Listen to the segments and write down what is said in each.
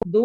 2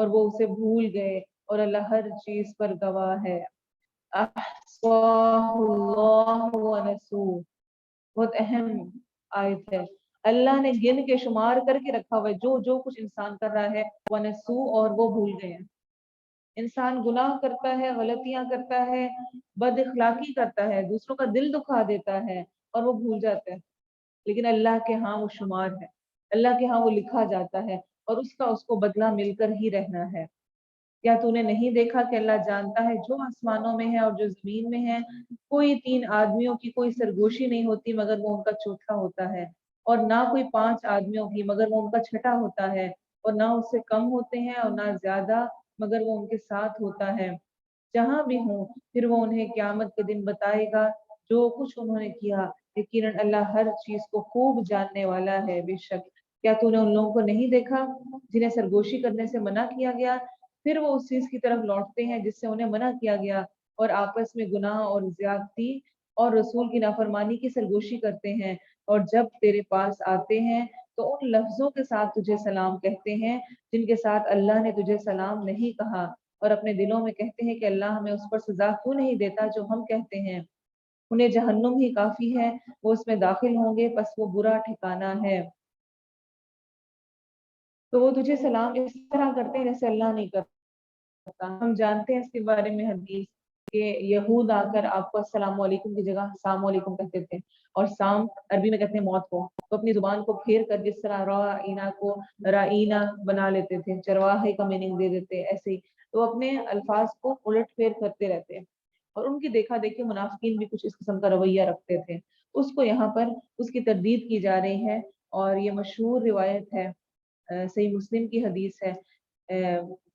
اور وہ اسے بھول گئے اور اللہ ہر چیز پر گواہ ہے۔ احصاہ اللہ ونسوہ، بہت اہم آیت ہے۔ اللہ نے گن کے شمار کر کے رکھا ہوا ہے جو جو کچھ انسان کر رہا ہے، ونسوہ، اور وہ بھول گئے ہیں۔ انسان گناہ کرتا ہے، غلطیاں کرتا ہے، بد اخلاقی کرتا ہے، دوسروں کا دل دکھا دیتا ہے اور وہ بھول جاتا ہے، لیکن اللہ کے ہاں وہ شمار ہے، اللہ کے ہاں وہ لکھا جاتا ہے، اور اس کو بدلہ مل کر ہی رہنا ہے۔ کیا تو نے نہیں دیکھا کہ اللہ جانتا ہے جو آسمانوں میں ہے اور جو زمین میں ہے؟ کوئی 3 آدمیوں کی کوئی سرگوشی نہیں ہوتی مگر وہ ان کا چوتھا ہوتا ہے، اور نہ کوئی 5 آدمیوں کی مگر وہ ان کا چھٹا ہوتا ہے، اور نہ اس سے کم ہوتے ہیں اور نہ زیادہ مگر وہ ان کے ساتھ ہوتا ہے۔ جہاں بھی ہوں پھر وہ انہیں قیامت کے دن بتائے گا جو کچھ انہوں نے کیا، یقیناً اللہ ہر چیز کو خوب جاننے والا ہے۔ بے شک کیا تو نے ان لوگوں کو نہیں دیکھا جنہیں سرگوشی کرنے سے منع کیا گیا، پھر وہ اس چیز کی طرف لوٹتے ہیں جس سے انہیں منع کیا گیا، اور آپس میں گناہ اور زیادتی اور رسول کی نافرمانی کی سرگوشی کرتے ہیں، اور جب تیرے پاس آتے ہیں تو ان لفظوں کے ساتھ تجھے سلام کہتے ہیں جن کے ساتھ اللہ نے تجھے سلام نہیں کہا، اور اپنے دلوں میں کہتے ہیں کہ اللہ ہمیں اس پر سزا کیوں نہیں دیتا جو ہم کہتے ہیں۔ انہیں جہنم ہی کافی ہے، وہ اس میں داخل ہوں گے، پس وہ برا ٹھکانہ ہے۔ تو وہ تجھے سلام اس طرح کرتے ہیں جیسے اللہ نہیں کرتا۔ ہم جانتے ہیں اس کے بارے میں حدیث کہ یہود آ کر آپ کو السلام علیکم کی جگہ السلام علیکم کہتے تھے، اور سام عربی میں کہتے ہیں موت کو، تو اپنی زبان کو پھیر کر جس طرح رائنا کو رائنا بنا لیتے تھے، چرواہے کا میننگ دے دیتے، ایسے ہی تو اپنے الفاظ کو الٹ پھیر کرتے رہتے ہیں، اور ان کی دیکھا دیکھی منافقین بھی کچھ اس قسم کا رویہ رکھتے تھے۔ اس کو یہاں پر اس کی تردید کی جا رہی ہے، اور یہ مشہور روایت ہے، صحیح مسلم کی حدیث ہے،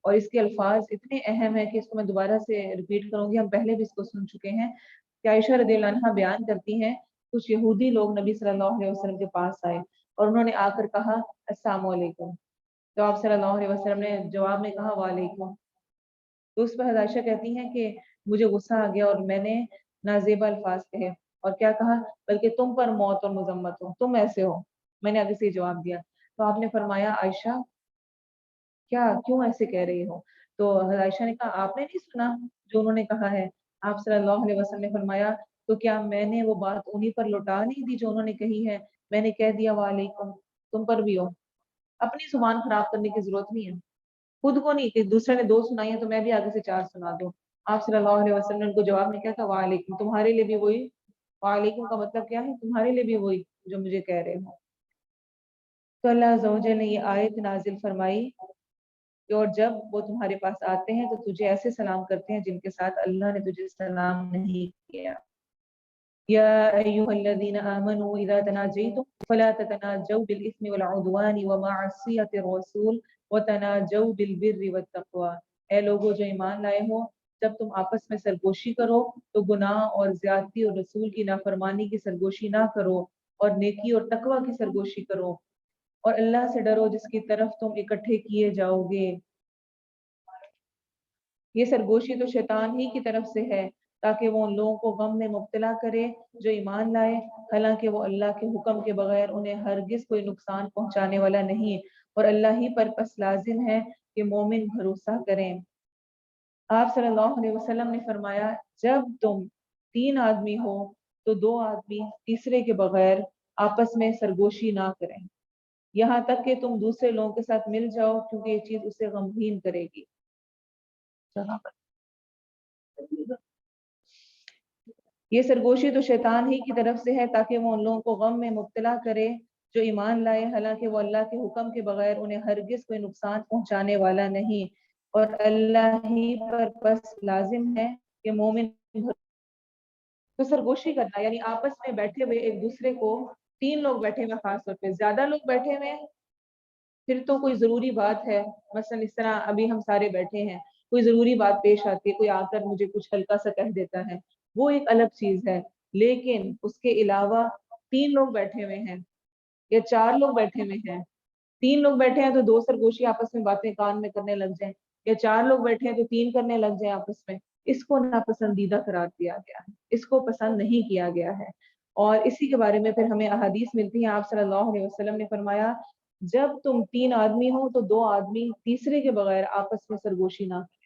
اور اس کے الفاظ اتنے اہم ہیں کہ اس کو میں دوبارہ سے ریپیٹ کروں گی، ہم پہلے بھی اس کو سن چکے ہیں کہ عائشہ رضی اللہ عنہا بیان کرتی ہیں کچھ یہودی لوگ نبی صلی اللہ علیہ وسلم کے پاس آئے اور انہوں نے آ کر کہا السلام علیکم، تو آپ صلی اللہ علیہ وسلم نے جواب میں کہا وعلیکم، تو اس پر حضرت عائشہ کہتی ہیں کہ مجھے غصہ آ گیا اور میں نے نازیبا الفاظ کہے، اور کیا کہا، بلکہ تم پر موت اور مذمت ہو، تم ایسے ہو، میں نے آگے سے جواب دیا، تو آپ نے فرمایا عائشہ کیا کیوں ایسے کہہ رہی ہو؟ تو حضرت عائشہ نے کہا آپ نے نہیں سنا جو انہوں نے کہا ہے؟ آپ صلی اللہ علیہ وسلم نے فرمایا تو کیا میں نے وہ بات انہی پر لوٹا نہیں دی جو انہوں نے کہی ہے؟ میں نے کہہ دیا وعلیکم، تم پر بھی ہو، اپنی زبان خراب کرنے کی ضرورت نہیں ہے، خود کو نہیں کہ دوسرے نے 2 سنائی ہیں تو میں بھی آگے سے 4 سنا دوں۔ آپ صلی اللہ علیہ وسلم نے ان کو جواب میں کیا کہا وعلیکم، تمہارے لیے بھی وہی، وعلیکم کا مطلب کیا ہے، تمہارے لیے بھی وہی جو مجھے کہہ رہے ہو۔ تو اللہ عز و جل نے یہ آیت نازل فرمائی کہ اور جب وہ تمہارے پاس آتے ہیں تو تجھے ایسے سلام کرتے ہیں جن کے ساتھ اللہ نے تجھے سلام نہیں کیا۔ یا ایھا الذین آمنوا اذا تناجیتم فلا تتناجوا بالاثم والعدوان ومعصیۃ الرسول وتناجوا بالبر والتقوی، اے لوگوں جو ایمان لائے ہو، جب تم آپس میں سرگوشی کرو تو گناہ اور زیادتی اور رسول کی نافرمانی کی سرگوشی نہ کرو، اور نیکی اور تقوی کی سرگوشی کرو، اور اللہ سے ڈرو جس کی طرف تم اکٹھے کیے جاؤ گے۔ یہ سرگوشی تو شیطان ہی کی طرف سے ہے تاکہ وہ ان لوگوں کو غم میں مبتلا کرے جو ایمان لائے، حالانکہ وہ اللہ کے حکم کے بغیر انہیں ہرگز کوئی نقصان پہنچانے والا نہیں، اور اللہ ہی پر پس لازم ہے کہ مومن بھروسہ کریں۔ آپ صلی اللہ علیہ وسلم نے فرمایا جب تم 3 آدمی ہو تو 2 آدمی تیسرے کے بغیر آپس میں سرگوشی نہ کریں، یہاں تک کہ تم دوسرے لوگوں کے ساتھ مل جاؤ، کیونکہ یہ چیز اسے غمگین کرے گی۔ یہ سرگوشی تو شیطان ہی کی طرف سے ہے تاکہ وہ ان لوگوں کو غم میں مبتلا کرے جو ایمان لائے، حالانکہ وہ اللہ کے حکم کے بغیر انہیں ہرگز کوئی نقصان پہنچانے والا نہیں، اور اللہ ہی پر بس لازم ہے کہ مومن۔ تو سرگوشی کرنا یعنی آپس میں بیٹھے ہوئے ایک دوسرے کو، 3 لوگ بیٹھے ہوئے خاص طور پہ، زیادہ لوگ بیٹھے ہوئے پھر تو کوئی ضروری بات ہے، مثلا اس طرح ابھی ہم سارے بیٹھے ہیں، کوئی ضروری بات پیش آتی ہے، کوئی آ کر مجھے کچھ ہلکا سا کہہ دیتا ہے، وہ ایک الگ چیز ہے، لیکن اس کے علاوہ 3 لوگ بیٹھے ہوئے ہیں یا 4 لوگ بیٹھے ہوئے ہیں، 3 لوگ بیٹھے ہیں تو 2 سرگوشی آپس میں باتیں کان میں کرنے لگ جائیں، یا 4 لوگ بیٹھے ہیں تو 3 کرنے لگ جائیں آپس میں، اس کو ناپسندیدہ قرار دیا گیا ہے، اس کو پسند نہیں کیا گیا ہے۔ اور اسی کے بارے میں پھر ہمیں احادیث ملتی ہیں، آپ صلی اللہ علیہ وسلم نے فرمایا جب تم 3 آدمی ہو تو 2 آدمی تیسرے کے بغیر آپس میں سرگوشی نہ کریں،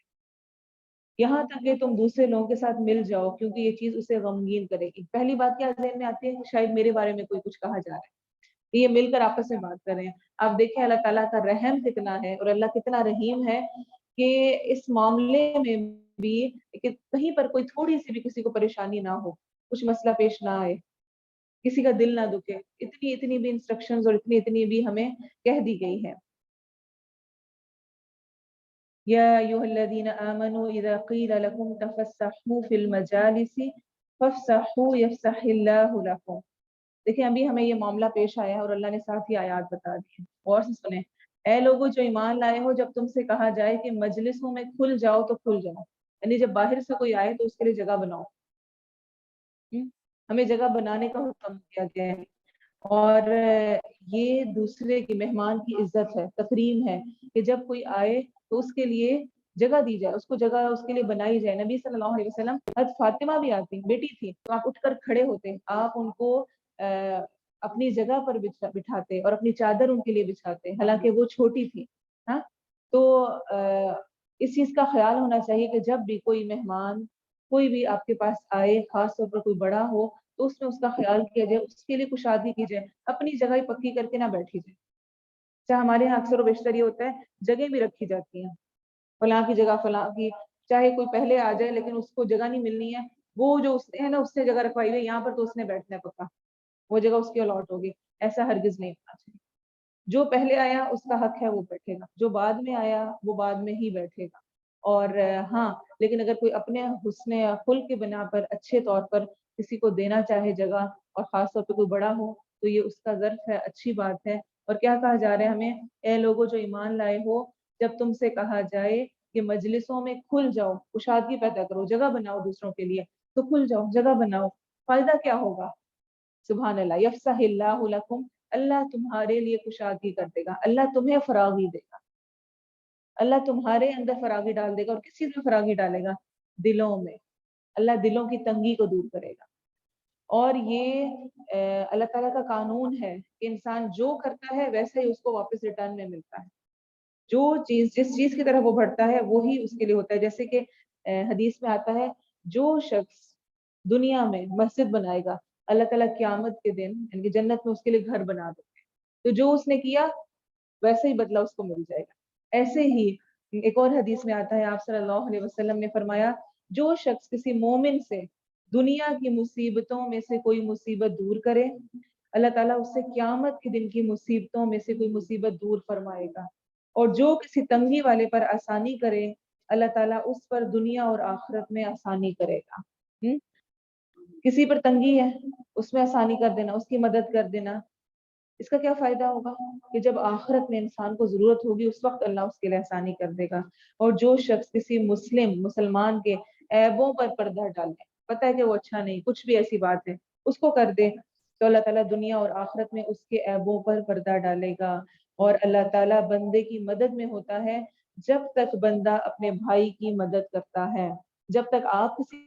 یہاں تک کہ تم دوسرے لوگوں کے ساتھ مل جاؤ، کیونکہ یہ چیز اسے غمگین کرے گی۔ پہلی بات کیا ذہن میں آتی ہے کہ شاید میرے بارے میں کوئی کچھ کہا جا رہا ہے، یہ مل کر آپس میں بات کریں۔ آپ دیکھیں اللہ تعالیٰ کا رحم کتنا ہے اور اللہ کتنا رحیم ہے کہ اس معاملے میں بھی کہ کہیں پر کوئی تھوڑی سی بھی کسی کو پریشانی نہ ہو، کچھ مسئلہ پیش نہ آئے، کسی کا دل نہ دکھے، اتنی بھی انسٹرکشنز اور اتنی بھی ہمیں کہہ دی گئی ہے۔ یا ایھا الذین آمنوا اذا قیل لکم تفسحوا فی المجالس فافسحوا یفسح اللہ لکم۔ دیکھیں ابھی ہمیں یہ معاملہ پیش آیا ہے اور اللہ نے ساتھ ہی آیات بتا دی ہیں، غور سے سنیں۔ اے لوگوں جو ایمان لائے ہو، جب تم سے کہا جائے کہ مجلسوں میں کھل جاؤ تو کھل جاؤ، یعنی جب باہر سے کوئی آئے تو اس کے لیے جگہ بناؤ۔ ہمیں جگہ بنانے کا حکم دیا گیا ہے، اور یہ دوسرے کی مہمان کی عزت ہے، تکریم ہے کہ جب کوئی آئے تو اس کے لیے جگہ دی جائے، اس کو جگہ اس کے لیے بنائی جائے۔ نبی صلی اللہ علیہ وسلم، حضرت فاطمہ بھی آتی، بیٹی تھی، تو آپ اٹھ کر کھڑے ہوتے، آپ ان کو اپنی جگہ پر بٹھاتے اور اپنی چادر ان کے لیے بچھاتے، حالانکہ وہ چھوٹی تھی۔ ہاں، تو اس چیز کا خیال ہونا چاہیے کہ جب بھی کوئی مہمان کوئی بھی آپ کے پاس آئے، خاص طور پر کوئی بڑا ہو، تو اس میں اس کا خیال کیا جائے، اس کے لیے کشادگی کی جائے، اپنی جگہ ہی پکی کر کے نہ بیٹھی جائے۔ چاہے ہمارے یہاں اکثر و بیشتر یہ ہوتا ہے، جگہ بھی رکھی جاتی ہیں، فلاں کی جگہ فلاں کی، چاہے کوئی پہلے آ جائے لیکن اس کو جگہ نہیں ملنی ہے، وہ جو اس نے ہے نا اس سے جگہ رکھوائی ہوئی، یہاں پر تو اس نے بیٹھنا ہے پکا، وہ جگہ اس کی الاٹ ہوگی۔ ایسا ہرگز نہیں ہونا چاہیے۔ جو پہلے آیا اس کا حق ہے وہ بیٹھے گا، جو بعد میں آیا وہ بعد میں ہی بیٹھے گا۔ اور ہاں، لیکن اگر کوئی اپنے حسن خلق کے بنا پر اچھے طور پر کسی کو دینا چاہے جگہ، اور خاص طور پہ کوئی بڑا ہو، تو یہ اس کا ظرف ہے، اچھی بات ہے۔ اور کیا کہا جا رہا ہے ہمیں؟ اے لوگوں جو ایمان لائے ہو، جب تم سے کہا جائے کہ مجلسوں میں کھل جاؤ، کشادگی پیدا کرو، جگہ بناؤ دوسروں کے لیے، تو کھل جاؤ، جگہ بناؤ۔ فائدہ کیا ہوگا؟ سبحان اللہ، یفسح اللہ لکم، اللہ تمہارے لیے کشادگی کر دے گا، اللہ تمہیں فراغی دے گا، اللہ تمہارے اندر فراغی ڈال دے گا۔ اور کس چیز میں فراغی ڈالے گا؟ دلوں میں۔ اللہ دلوں کی تنگی کو دور کرے گا۔ اور یہ اللہ تعالیٰ کا قانون ہے کہ انسان جو کرتا ہے ویسا ہی اس کو واپس ریٹرن میں ملتا ہے، جو چیز جس چیز کی طرف وہ بڑھتا ہے وہی اس کے لیے ہوتا ہے۔ جیسے کہ حدیث میں آتا ہے، جو شخص دنیا میں مسجد بنائے گا، اللہ تعالیٰ قیامت کے دن یعنی کہ جنت میں اس کے لیے گھر بنا دے گا، تو جو اس نے کیا ویسے ہی بدلہ اس کو مل جائے گا۔ ایسے ہی ایک اور حدیث میں آتا ہے، آپ صلی اللہ علیہ وسلم نے فرمایا، جو شخص کسی مومن سے دنیا کی مصیبتوں میں سے کوئی مصیبت دور کرے، اللہ تعالیٰ اس سے قیامت کے دن کی مصیبتوں میں سے کوئی مصیبت دور فرمائے گا۔ اور جو کسی تنگی والے پر آسانی کرے، اللہ تعالیٰ اس پر دنیا اور آخرت میں آسانی کرے گا۔ کسی پر تنگی ہے، اس میں آسانی کر دینا، اس کی مدد کر دینا، اس کا کیا فائدہ ہوگا؟ کہ جب آخرت میں انسان کو ضرورت ہوگی اس وقت اللہ اس کے لیے آسانی کر دے گا۔ اور جو شخص کسی مسلمان کے عیبوں پر پردہ ڈالے، پتہ ہے کہ وہ اچھا نہیں، کچھ بھی ایسی بات ہے اس کو کر دے، تو اللہ تعالیٰ دنیا اور آخرت میں اس کے عیبوں پر پردہ ڈالے گا۔ اور اللہ تعالیٰ بندے کی مدد میں ہوتا ہے جب تک بندہ اپنے بھائی کی مدد کرتا ہے۔ جب تک آپ کسی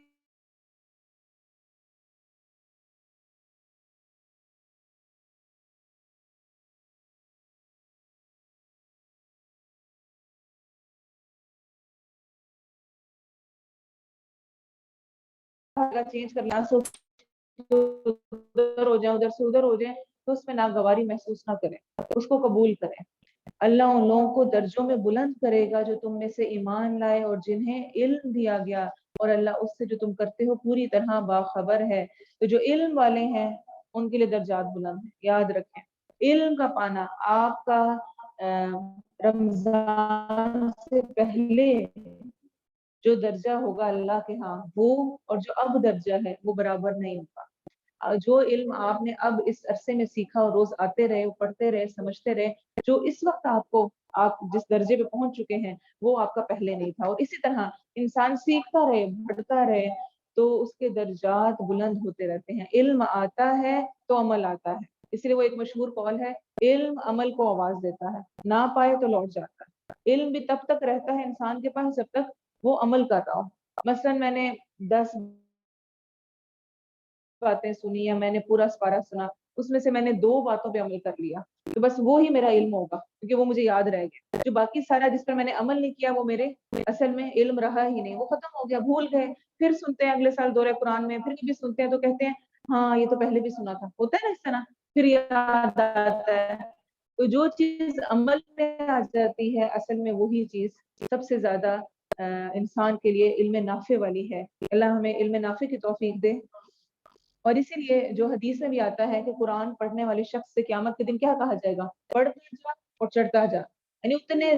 چینج کرنا ادھر ہو جائیں، ادھر سے ادھر ہو جائیں، تو اس میں ناگواری محسوس نہ کریں، اس کو قبول کریں۔ اللہ ان لوگوں کو درجوں میں بلند کرے گا جو تم میں سے ایمان لائے اور جنہیں علم دیا گیا، اور اللہ اس سے جو تم کرتے ہو پوری طرح باخبر ہے۔ تو جو علم والے ہیں ان کے لیے درجات بلند ہیں، یاد رکھیں۔ علم کا پانا آپ کا رمضان سے پہلے جو درجہ ہوگا اللہ کے ہاں، وہ اور جو اب درجہ ہے وہ برابر نہیں ہوگا۔ جو علم آپ نے اب اس عرصے میں سیکھا اور روز آتے رہے، پڑھتے رہے، سمجھتے رہے، جو اس وقت آپ جس درجے پہ پہنچ چکے ہیں وہ آپ کا پہلے نہیں تھا۔ اور اسی طرح انسان سیکھتا رہے، بڑھتا رہے، تو اس کے درجات بلند ہوتے رہتے ہیں۔ علم آتا ہے تو عمل آتا ہے، اس لیے وہ ایک مشہور قول ہے، علم عمل کو آواز دیتا ہے، نہ پائے تو لوٹ جاتا ہے۔ علم بھی تب تک رہتا ہے انسان کے پاس جب تک وہ عمل کر رہا ہو۔ مثلا میں نے 10 باتیں سنی یا میں نے پورا سپارہ سنا، اس میں سے میں نے 2 باتوں پہ عمل کر لیا تو بس وہ ہی میرا علم ہوگا، کیونکہ وہ مجھے یاد رہ گیا۔ جو باقی سارا جس پر میں نے عمل نہیں کیا وہ میرے اصل میں علم رہا ہی نہیں، وہ ختم ہو گیا، بھول گئے۔ پھر سنتے ہیں اگلے سال دورہ قرآن میں، پھر کبھی سنتے ہیں تو کہتے ہیں ہاں یہ تو پہلے بھی سنا تھا، ہوتا ہے نا اس طرح، پھر یاد آتا ہے۔ تو جو چیز عمل میں آ جاتی ہے اصل میں وہی چیز سب سے زیادہ انسان کے لیے علم نافع والی ہے۔ اللہ ہمیں علم نافع کی توفیق دے۔ اور اسی لیے جو حدیث میں بھی آتا ہے کہ قرآن پڑھنے والے شخص سے قیامت کے دن کیا کہا جائے گا؟ پڑھتا جا اور چڑھتا جا، یعنی اتنے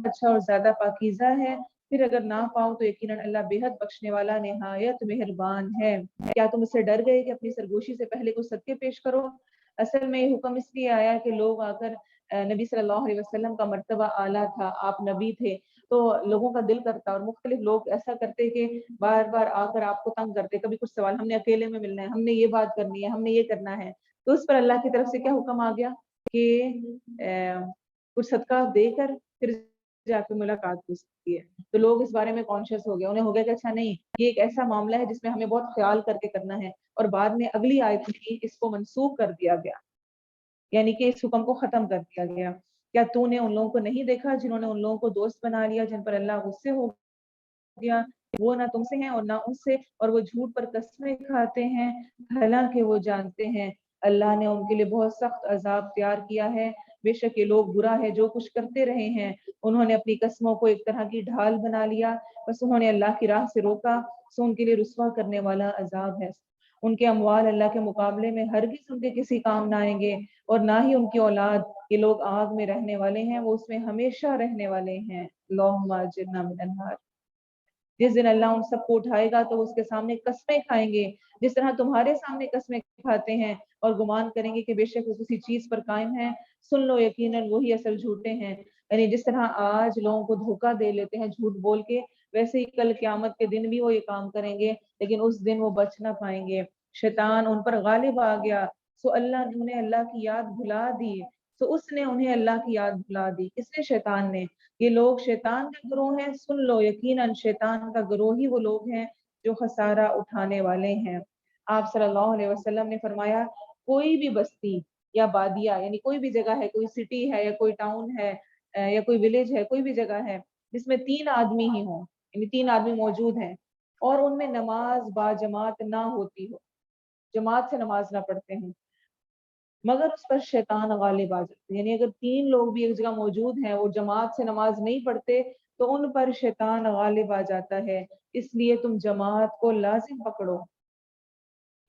اچھا اور زیادہ پاکیزہ ہے۔ پھر اگر نہ پاؤ تو یقیناً اللہ بے حد بخشنے والا نہایت مہربان ہے۔ کیا تم اس سے ڈر گئے کہ اپنی سرگوشی سے پہلے کچھ صدقے پیش کرو؟ اصل میں یہ حکم اس لیے آیا کہ لوگ آ کر نبی صلی اللہ علیہ وسلم کا مرتبہ اعلیٰ تھا، آپ نبی تھے، تو لوگوں کا دل کرتا اور مختلف لوگ ایسا کرتے کہ بار بار آ کر آپ کو تنگ کرتے، کبھی کچھ سوال، ہم نے اکیلے میں ملنا ہے، ہم نے یہ بات کرنی ہے، ہم نے یہ کرنا ہے۔ تو اس پر اللہ کی طرف سے کیا حکم آ گیا کہ کچھ صدقہ دے کر پھر جا کے ملاقات ہو سکتی ہے۔ تو لوگ اس بارے میں کانشیس ہو گئے، انہیں ہو گیا کہ اچھا نہیں، یہ ایک ایسا معاملہ ہے جس میں ہمیں بہت خیال کر کے کرنا ہے، اور بعد میں اگلی آیت میں اس کو منسوخ کر دیا گیا، یعنی کہ اس حکم کو ختم کر دیا گیا۔ کیا تو نے ان لوگوں کو نہیں دیکھا جنہوں نے ان لوگوں کو دوست بنا لیا جن پر اللہ غصے ہو گیا؟ وہ نہ تم سے ہیں اور نہ ان سے، اور وہ جھوٹ پر قسمیں کھاتے ہیں حالانکہ وہ جانتے ہیں اللہ نے ان کے لیے بہت سخت عذاب تیار کیا ہے۔ بے شک یہ لوگ برا ہے جو کچھ کرتے رہے ہیں، انہوں نے اپنی قسموں کو ایک طرح کی ڈھال بنا لیا، بس انہوں نے اللہ کی راہ سے روکا، سو ان کے لیے رسوا کرنے والا عذاب ہے۔ ان کے اموال اللہ کے مقابلے میں ہرگز ان کے کسی کام نہ آئیں گے، اور نہ ہی ان کی اولاد۔ یہ لوگ آگ میں رہنے والے ہیں، وہ اس میں ہمیشہ رہنے والے ہیں۔ اللہم اجرنا من النار۔ جس دن اللہ ان سب کو اٹھائے گا تو اس کے سامنے قسمیں کھائیں گے، جس طرح تمہارے سامنے قسمیں کھاتے ہیں، اور گمان کریں گے کہ بے شک وہ کسی چیز پر قائم ہیں۔ سن لو یقیناً وہی اصل جھوٹے ہیں۔ یعنی جس طرح آج لوگوں کو دھوکہ دے لیتے ہیں جھوٹ بول کے، ویسے ہی کل قیامت کے دن بھی وہ یہ کام کریں گے، لیکن اس دن وہ بچ نہ پائیں گے۔ شیطان ان پر غالب آ گیا، سو اللہ نے انہیں اللہ کی یاد بھلا دی، سو اس نے انہیں اللہ کی یاد بھلا دی۔ اس نے شیطان نے، یہ لوگ شیطان کا گروہ ہیں، سن لو یقیناً شیطان کا گروہ ہی وہ لوگ ہیں جو خسارہ اٹھانے والے ہیں۔ آپ صلی اللہ علیہ وسلم نے فرمایا کوئی بھی بستی یا بادیا، یعنی کوئی بھی جگہ ہے، کوئی سٹی ہے یا کوئی ٹاؤن ہے یا کوئی ولیج ہے، کوئی بھی جگہ ہے جس میں 3 آدمی ہی ہوں، یعنی 3 آدمی موجود ہیں، اور ان میں نماز با جماعت نہ ہوتی ہو، جماعت سے نماز نہ پڑھتے ہیں، مگر اس پر شیطان غالب آ جاتے، یعنی اگر 3 لوگ بھی ایک جگہ موجود ہیں اور جماعت سے نماز نہیں پڑھتے تو ان پر شیطان غالب آ جاتا ہے۔ اس لیے تم جماعت کو لازم پکڑو،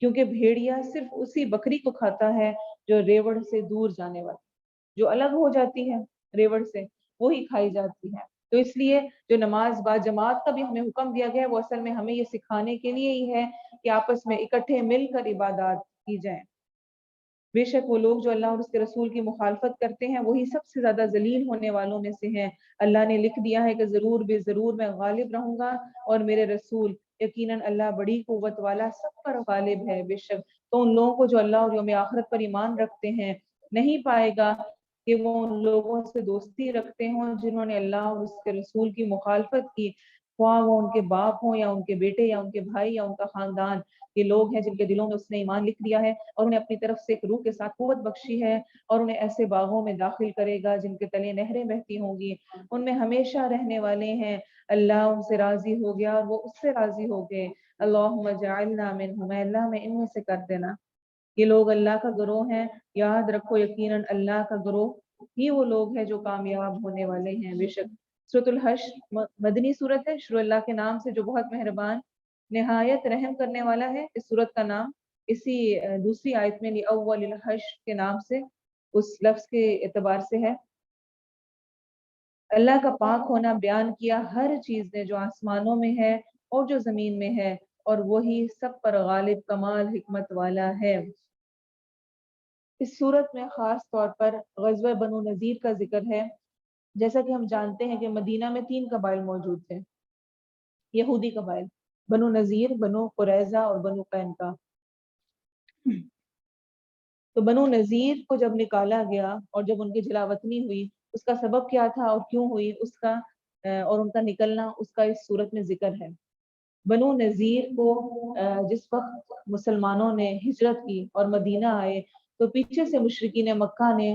کیونکہ بھیڑیا صرف اسی بکری کو کھاتا ہے جو ریوڑ سے دور جانے والی، جو الگ ہو جاتی ہے ریوڑ سے، وہی کھائی جاتی ہے۔ تو اس لیے جو نماز با جماعت کا بھی ہمیں حکم دیا گیا ہے وہ اصل میں ہمیں یہ سکھانے کے لیے ہی ہے کہ آپس میں اکٹھے مل کر عبادات کی جائیں۔ بے شک وہ لوگ جو اللہ اور اس کے رسول کی مخالفت کرتے ہیں وہی سب سے زیادہ ذلیل ہونے والوں میں سے ہیں۔ اللہ نے لکھ دیا ہے کہ ضرور بے ضرور میں غالب رہوں گا اور میرے رسول، یقیناً اللہ بڑی قوت والا سب پر غالب ہے۔ بے شک تو ان لوگوں کو جو اللہ اور یوم آخرت پر ایمان رکھتے ہیں نہیں پائے گا کہ وہ ان لوگوں سے دوستی رکھتے ہوں جنہوں نے اللہ اور اس کے رسول کی مخالفت کی، خواہ وہ ان کے باپ ہوں یا ان کے بیٹے یا ان کے بھائی یا ان کا خاندان۔ یہ لوگ ہیں جن کے دلوں میں اس نے ایمان لکھ دیا ہے اور انہیں اپنی طرف سے ایک روح کے ساتھ قوت بخشی ہے، اور انہیں ایسے باغوں میں داخل کرے گا جن کے تلے نہریں بہتی ہوں گی، ان میں ہمیشہ رہنے والے ہیں۔ اللہ ان سے راضی ہو گیا اور وہ اس سے راضی ہو گئے۔ اللہم اجعلنا منہم، اے اللہ میں ان میں سے کر دینا۔ یہ لوگ اللہ کا گروہ ہیں، یاد رکھو یقیناً اللہ کا گروہ ہی وہ لوگ ہیں جو کامیاب ہونے والے ہیں۔ بے شک سورۃ الحشر مدنی سورت ہے، شروع اللہ کے نام سے جو بہت مہربان نہایت رحم کرنے والا ہے۔ اس سورت کا نام اسی دوسری آیت میں اول الحشر کے نام سے اس لفظ کے اعتبار سے ہے۔ اللہ کا پاک ہونا بیان کیا ہر چیز نے جو آسمانوں میں ہے اور جو زمین میں ہے، اور وہی سب پر غالب کمال حکمت والا ہے۔ اس صورت میں خاص طور پر غزوہ بنو نذیر کا ذکر ہے۔ جیسا کہ ہم جانتے ہیں کہ مدینہ میں 3 قبائل موجود تھے، یہودی قبائل، بنو نذیر، بنو قریظہ اور بنو قینقاع۔ تو بنو نذیر کو جب نکالا گیا اور جب ان کی جلا وطنی ہوئی، اس کا سبب کیا تھا اور کیوں ہوئی اس کا اور ان کا نکلنا، اس کا اس صورت میں ذکر ہے۔ بنو نذیر کو جس وقت مسلمانوں نے ہجرت کی اور مدینہ آئے تو پیچھے سے مشرکین مکہ نے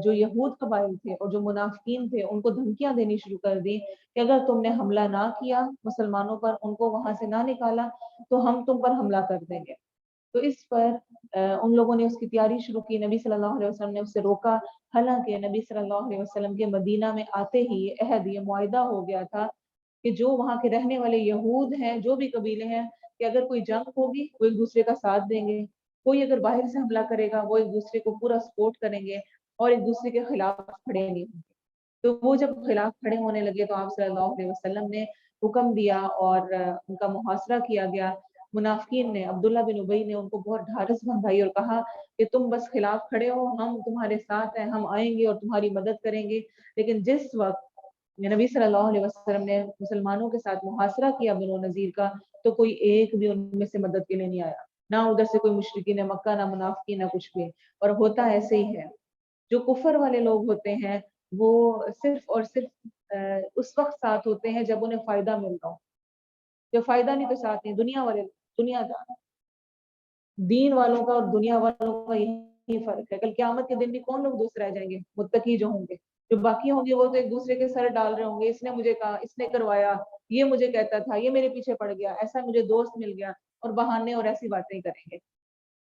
جو یہود قبائل تھے اور جو منافقین تھے ان کو دھمکیاں دینی شروع کر دی کہ اگر تم نے حملہ نہ کیا مسلمانوں پر، ان کو وہاں سے نہ نکالا تو ہم تم پر حملہ کر دیں گے۔ تو اس پر ان لوگوں نے اس کی تیاری شروع کی، نبی صلی اللہ علیہ وسلم نے اس سے روکا، حالانکہ نبی صلی اللہ علیہ وسلم کے مدینہ میں آتے ہی یہ عہد، یہ معاہدہ ہو گیا تھا کہ جو وہاں کے رہنے والے یہود ہیں، جو بھی قبیلے ہیں، کہ اگر کوئی جنگ ہوگی وہ ایک دوسرے کا ساتھ دیں گے، کوئی اگر باہر سے حملہ کرے گا وہ ایک دوسرے کو پورا سپورٹ کریں گے اور ایک دوسرے کے خلاف کھڑے نہیں ہوں گے۔ تو وہ جب خلاف کھڑے ہونے لگے تو آپ صلی اللہ علیہ وسلم نے حکم دیا اور ان کا محاصرہ کیا گیا۔ منافقین نے، عبداللہ بن ابی نے ان کو بہت ڈھارس بندھائی اور کہا کہ تم بس خلاف کھڑے ہو، ہم تمہارے ساتھ ہیں، ہم آئیں گے اور تمہاری مدد کریں گے۔ لیکن جس وقت نبی صلی اللہ علیہ وسلم نے مسلمانوں کے ساتھ محاصرہ کیا بنو نذیر کا، تو کوئی ایک بھی ان میں سے مدد کے لیے نہیں آیا، نہ ادھر سے کوئی مشرکین مکہ، نہ منافقین، نہ کچھ بھی۔ اور ہوتا ایسے ہی ہے، جو کفر والے لوگ ہوتے ہیں وہ صرف اور صرف اس وقت ساتھ ہوتے ہیں جب انہیں فائدہ مل رہا ہو، جب فائدہ نہیں تو ساتھ نہیں۔ دنیا والے، دنیا دار، دین والوں کا اور دنیا والوں کا یہی فرق ہے۔ کل قیامت کے دن بھی کون لوگ دوست رہ جائیں گے؟ متقی جو ہوں گے، جو باقی ہوں گے وہ تو ایک دوسرے کے سر ڈال رہے ہوں گے، اس نے مجھے کہا، اس نے کروایا، یہ مجھے کہتا تھا، یہ میرے پیچھے پڑ گیا، ایسا مجھے دوست مل گیا، اور بہانے اور ایسی باتیں کریں گے۔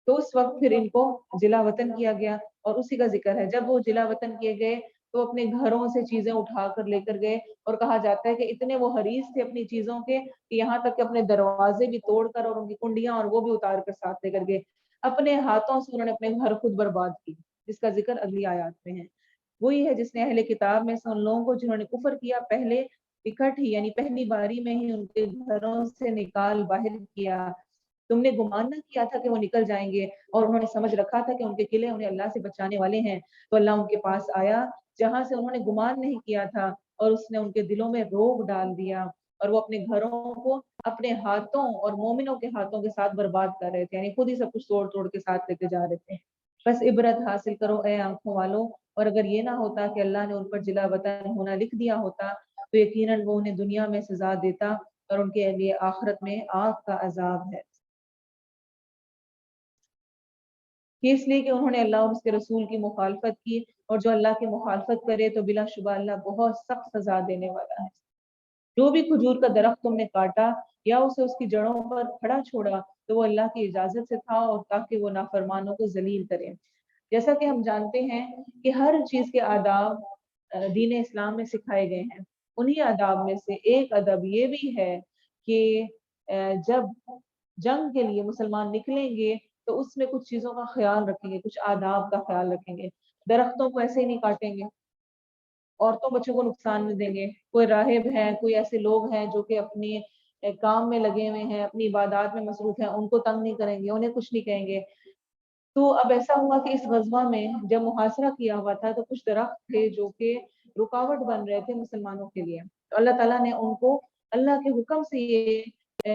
تو اس وقت پھر ان کو جلا وطن کیا گیا، اور اسی کا ذکر ہے جب وہ جلا وطن کیے گئے تو اپنے گھروں سے چیزیں اٹھا کر لے کر گئے، اور کہا جاتا ہے کہ اتنے وہ حریص تھے اپنی چیزوں کے کہ یہاں تک کہ اپنے دروازے بھی توڑ کر اور ان کی کنڈیاں اور وہ بھی اتار کر ساتھ لے کر گئے۔ اپنے ہاتھوں سے انہوں نے اپنے گھر خود برباد کی، جس کا ذکر اگلی آیات میں ہے۔ وہی ہے جس نے اہل کتاب میں سے ان لوگوں کو جنہوں نے کفر کیا پہلے اکٹھ ہی یعنی پہلی باری میں ہی ان کے گھروں سے نکال باہر کیا۔ تم نے گمان نہ کیا تھا کہ وہ نکل جائیں گے، اور انہوں نے سمجھ رکھا تھا کہ ان کے قلعے انہیں اللہ سے بچانے والے ہیں، تو اللہ ان کے پاس آیا جہاں سے انہوں نے گمان نہیں کیا تھا، اور اس نے ان کے دلوں میں روب ڈال دیا، اور وہ اپنے گھروں کو اپنے ہاتھوں اور مومنوں کے ہاتھوں کے ساتھ برباد کر رہے تھے، یعنی خود ہی سب کچھ توڑ توڑ کے ساتھ لے کے جا رہے تھے۔ بس عبرت حاصل کرو اے آنکھوں والو، اور اگر یہ نہ ہوتا کہ اللہ نے ان پر جلا وطن ہونا لکھ دیا ہوتا تو یقیناً وہ انہیں دنیا میں سزا دیتا، اور ان کے لیے آخرت میں آگ کا عذاب ہے۔ یہ اس لیے کہ انہوں نے اللہ اور اس کے رسول کی مخالفت کی، اور جو اللہ کی مخالفت کرے تو بلا شبہ اللہ بہت سخت سزا دینے والا ہے۔ جو بھی کھجور کا درخت تم نے کاٹا یا اسے اس کی جڑوں پر کھڑا چھوڑا تو وہ اللہ کی اجازت سے تھا، اور تاکہ وہ نافرمانوں کو ذلیل کرے۔ جیسا کہ ہم جانتے ہیں کہ ہر چیز کے آداب دین اسلام میں سکھائے گئے ہیں، انہی آداب میں سے ایک ادب یہ بھی ہے کہ جب جنگ کے لیے مسلمان نکلیں گے تو اس میں کچھ چیزوں کا خیال رکھیں گے، کچھ آداب کا خیال رکھیں گے۔ درختوں کو ایسے ہی نہیں کاٹیں گے، عورتوں بچوں کو نقصان نہیں دیں گے، کوئی راہب ہیں، کوئی ایسے لوگ ہیں جو کہ اپنی کام میں لگے ہوئے ہیں، اپنی عبادات میں مصروف ہیں، ان کو تنگ نہیں کریں گے، انہیں کچھ نہیں کہیں گے۔ تو اب ایسا ہوا کہ اس غزوہ میں جب محاصرہ کیا ہوا تھا تو کچھ درخت تھے جو کہ رکاوٹ بن رہے تھے مسلمانوں کے لیے، تو اللہ تعالیٰ نے ان کو اللہ کے حکم سے یہ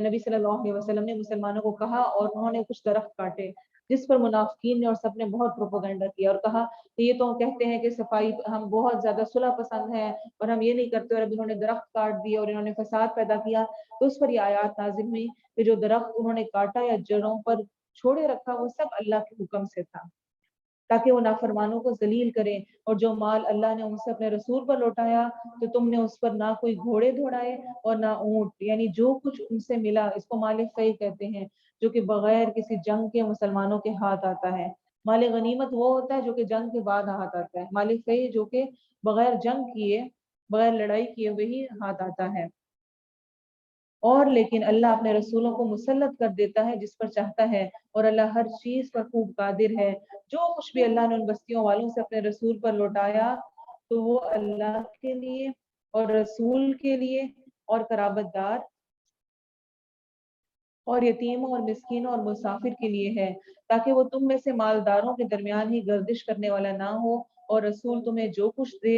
نبی صلی اللہ علیہ وسلم نے مسلمانوں کو کہا، اور انہوں نے کچھ درخت کاٹے، جس پر منافقین نے اور سب نے بہت پروپیگنڈا کیا اور کہا کہ یہ تو کہتے ہیں کہ صفائی، ہم بہت زیادہ صلح پسند ہیں اور ہم یہ نہیں کرتے، اور اب انہوں نے درخت کاٹ دیے اور انہوں نے فساد پیدا کیا۔ تو اس پر یہ آیات نازل ہوئی کہ جو درخت انہوں نے کاٹا یا جڑوں پر چھوڑے رکھا وہ سب اللہ کے حکم سے تھا، تاکہ وہ نافرمانوں کو ذلیل کریں۔ اور جو مال اللہ نے ان سے اپنے رسول پر لوٹایا تو تم نے اس پر نہ کوئی گھوڑے دوڑائے اور نہ اونٹ، یعنی جو کچھ ان سے ملا، اس کو مال فیء کہتے ہیں، جو کہ بغیر کسی جنگ کے مسلمانوں کے ہاتھ آتا ہے۔ مال غنیمت وہ ہوتا ہے جو کہ جنگ کے بعد ہاتھ آتا ہے، مال فیء جو کہ بغیر جنگ کیے، بغیر لڑائی کیے وہی ہاتھ آتا ہے۔ اور لیکن اللہ اپنے رسولوں کو مسلط کر دیتا ہے جس پر چاہتا ہے، اور اللہ ہر چیز پر خوب قادر ہے۔ جو کچھ بھی اللہ نے ان بستیوں والوں سے اپنے رسول پر لوٹایا تو وہ اللہ کے لیے اور رسول کے لیے اور قرابت دار اور یتیموں اور مسکینوں اور مسافر کے لیے ہے، تاکہ وہ تم میں سے مالداروں کے درمیان ہی گردش کرنے والا نہ ہو، اور رسول تمہیں جو کچھ دے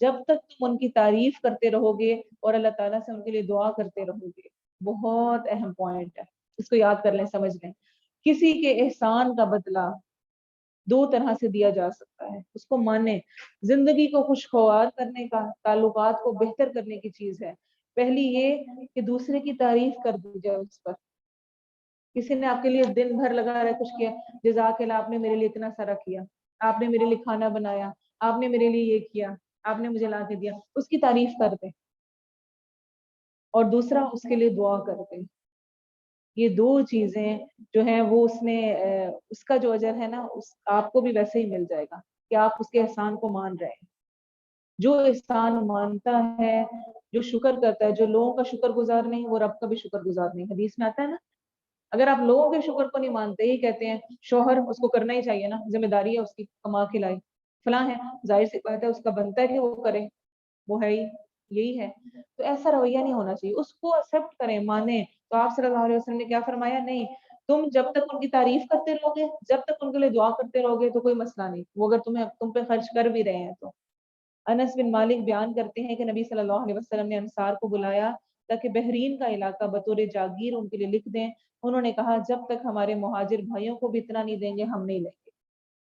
جب تک تم ان کی تعریف کرتے رہو گے اور اللہ تعالیٰ سے ان کے لیے دعا کرتے رہو گے. بہت اہم پوائنٹ ہے, اس کو یاد کر لیں, سمجھ لیں. کسی کے احسان کا بدلہ دو طرح سے دیا جا سکتا ہے, اس کو مانیں. زندگی کو خوشگوار کرنے کا, تعلقات کو بہتر کرنے کی چیز ہے. پہلی یہ کہ دوسرے کی تعریف کر دی جائے اس پر. کسی نے آپ کے لیے دن بھر لگا رہا ہے کچھ کیا, جزاک اللہ, آپ نے میرے لیے اتنا سارا کیا, آپ نے میرے لیے کھانا بنایا, آپ نے میرے لیے یہ کیا, آپ نے مجھے لا کے دیا, اس کی تعریف کر دیں. اور دوسرا اس کے لیے دعا کر دیں. یہ دو چیزیں جو ہیں وہ اس نے اس کا جو اجر ہے نا, آپ کو بھی ویسے ہی مل جائے گا کہ آپ اس کے احسان کو مان رہے ہیں. جو احسان مانتا ہے, جو شکر کرتا ہے, جو لوگوں کا شکر گزار نہیں, وہ رب کا بھی شکر گزار نہیں. حدیث میں آتا ہے نا, اگر آپ لوگوں کے شکر کو نہیں مانتے, ہی کہتے ہیں شوہر اس کو کرنا ہی چاہیے نا, ذمہ داری ہے اس کی, کما کے لائے, فلاں ہے, ظاہر سی بات ہے اس کا بنتا ہے کہ وہ کرے, وہ ہے ہی, یہی ہے. تو ایسا رویہ نہیں ہونا چاہیے, اس کو ایکسپٹ کریں, مانیں. تو آپ صلی اللہ علیہ وسلم نے کیا فرمایا, نہیں, تم جب تک ان کی تعریف کرتے رہو گے, جب تک ان کے لیے دعا کرتے رہو گے تو کوئی مسئلہ نہیں, وہ اگر تم پہ خرچ کر بھی رہے ہیں تو. انس بن مالک بیان کرتے ہیں کہ نبی صلی اللہ علیہ وسلم نے انصار کو بلایا تاکہ بحرین کا علاقہ بطور جاگیر ان کے لیے لکھ دیں. انہوں نے کہا جب تک ہمارے مہاجر بھائیوں کو بھی اتنا نہیں دیں گے ہم نہیں لیں گے.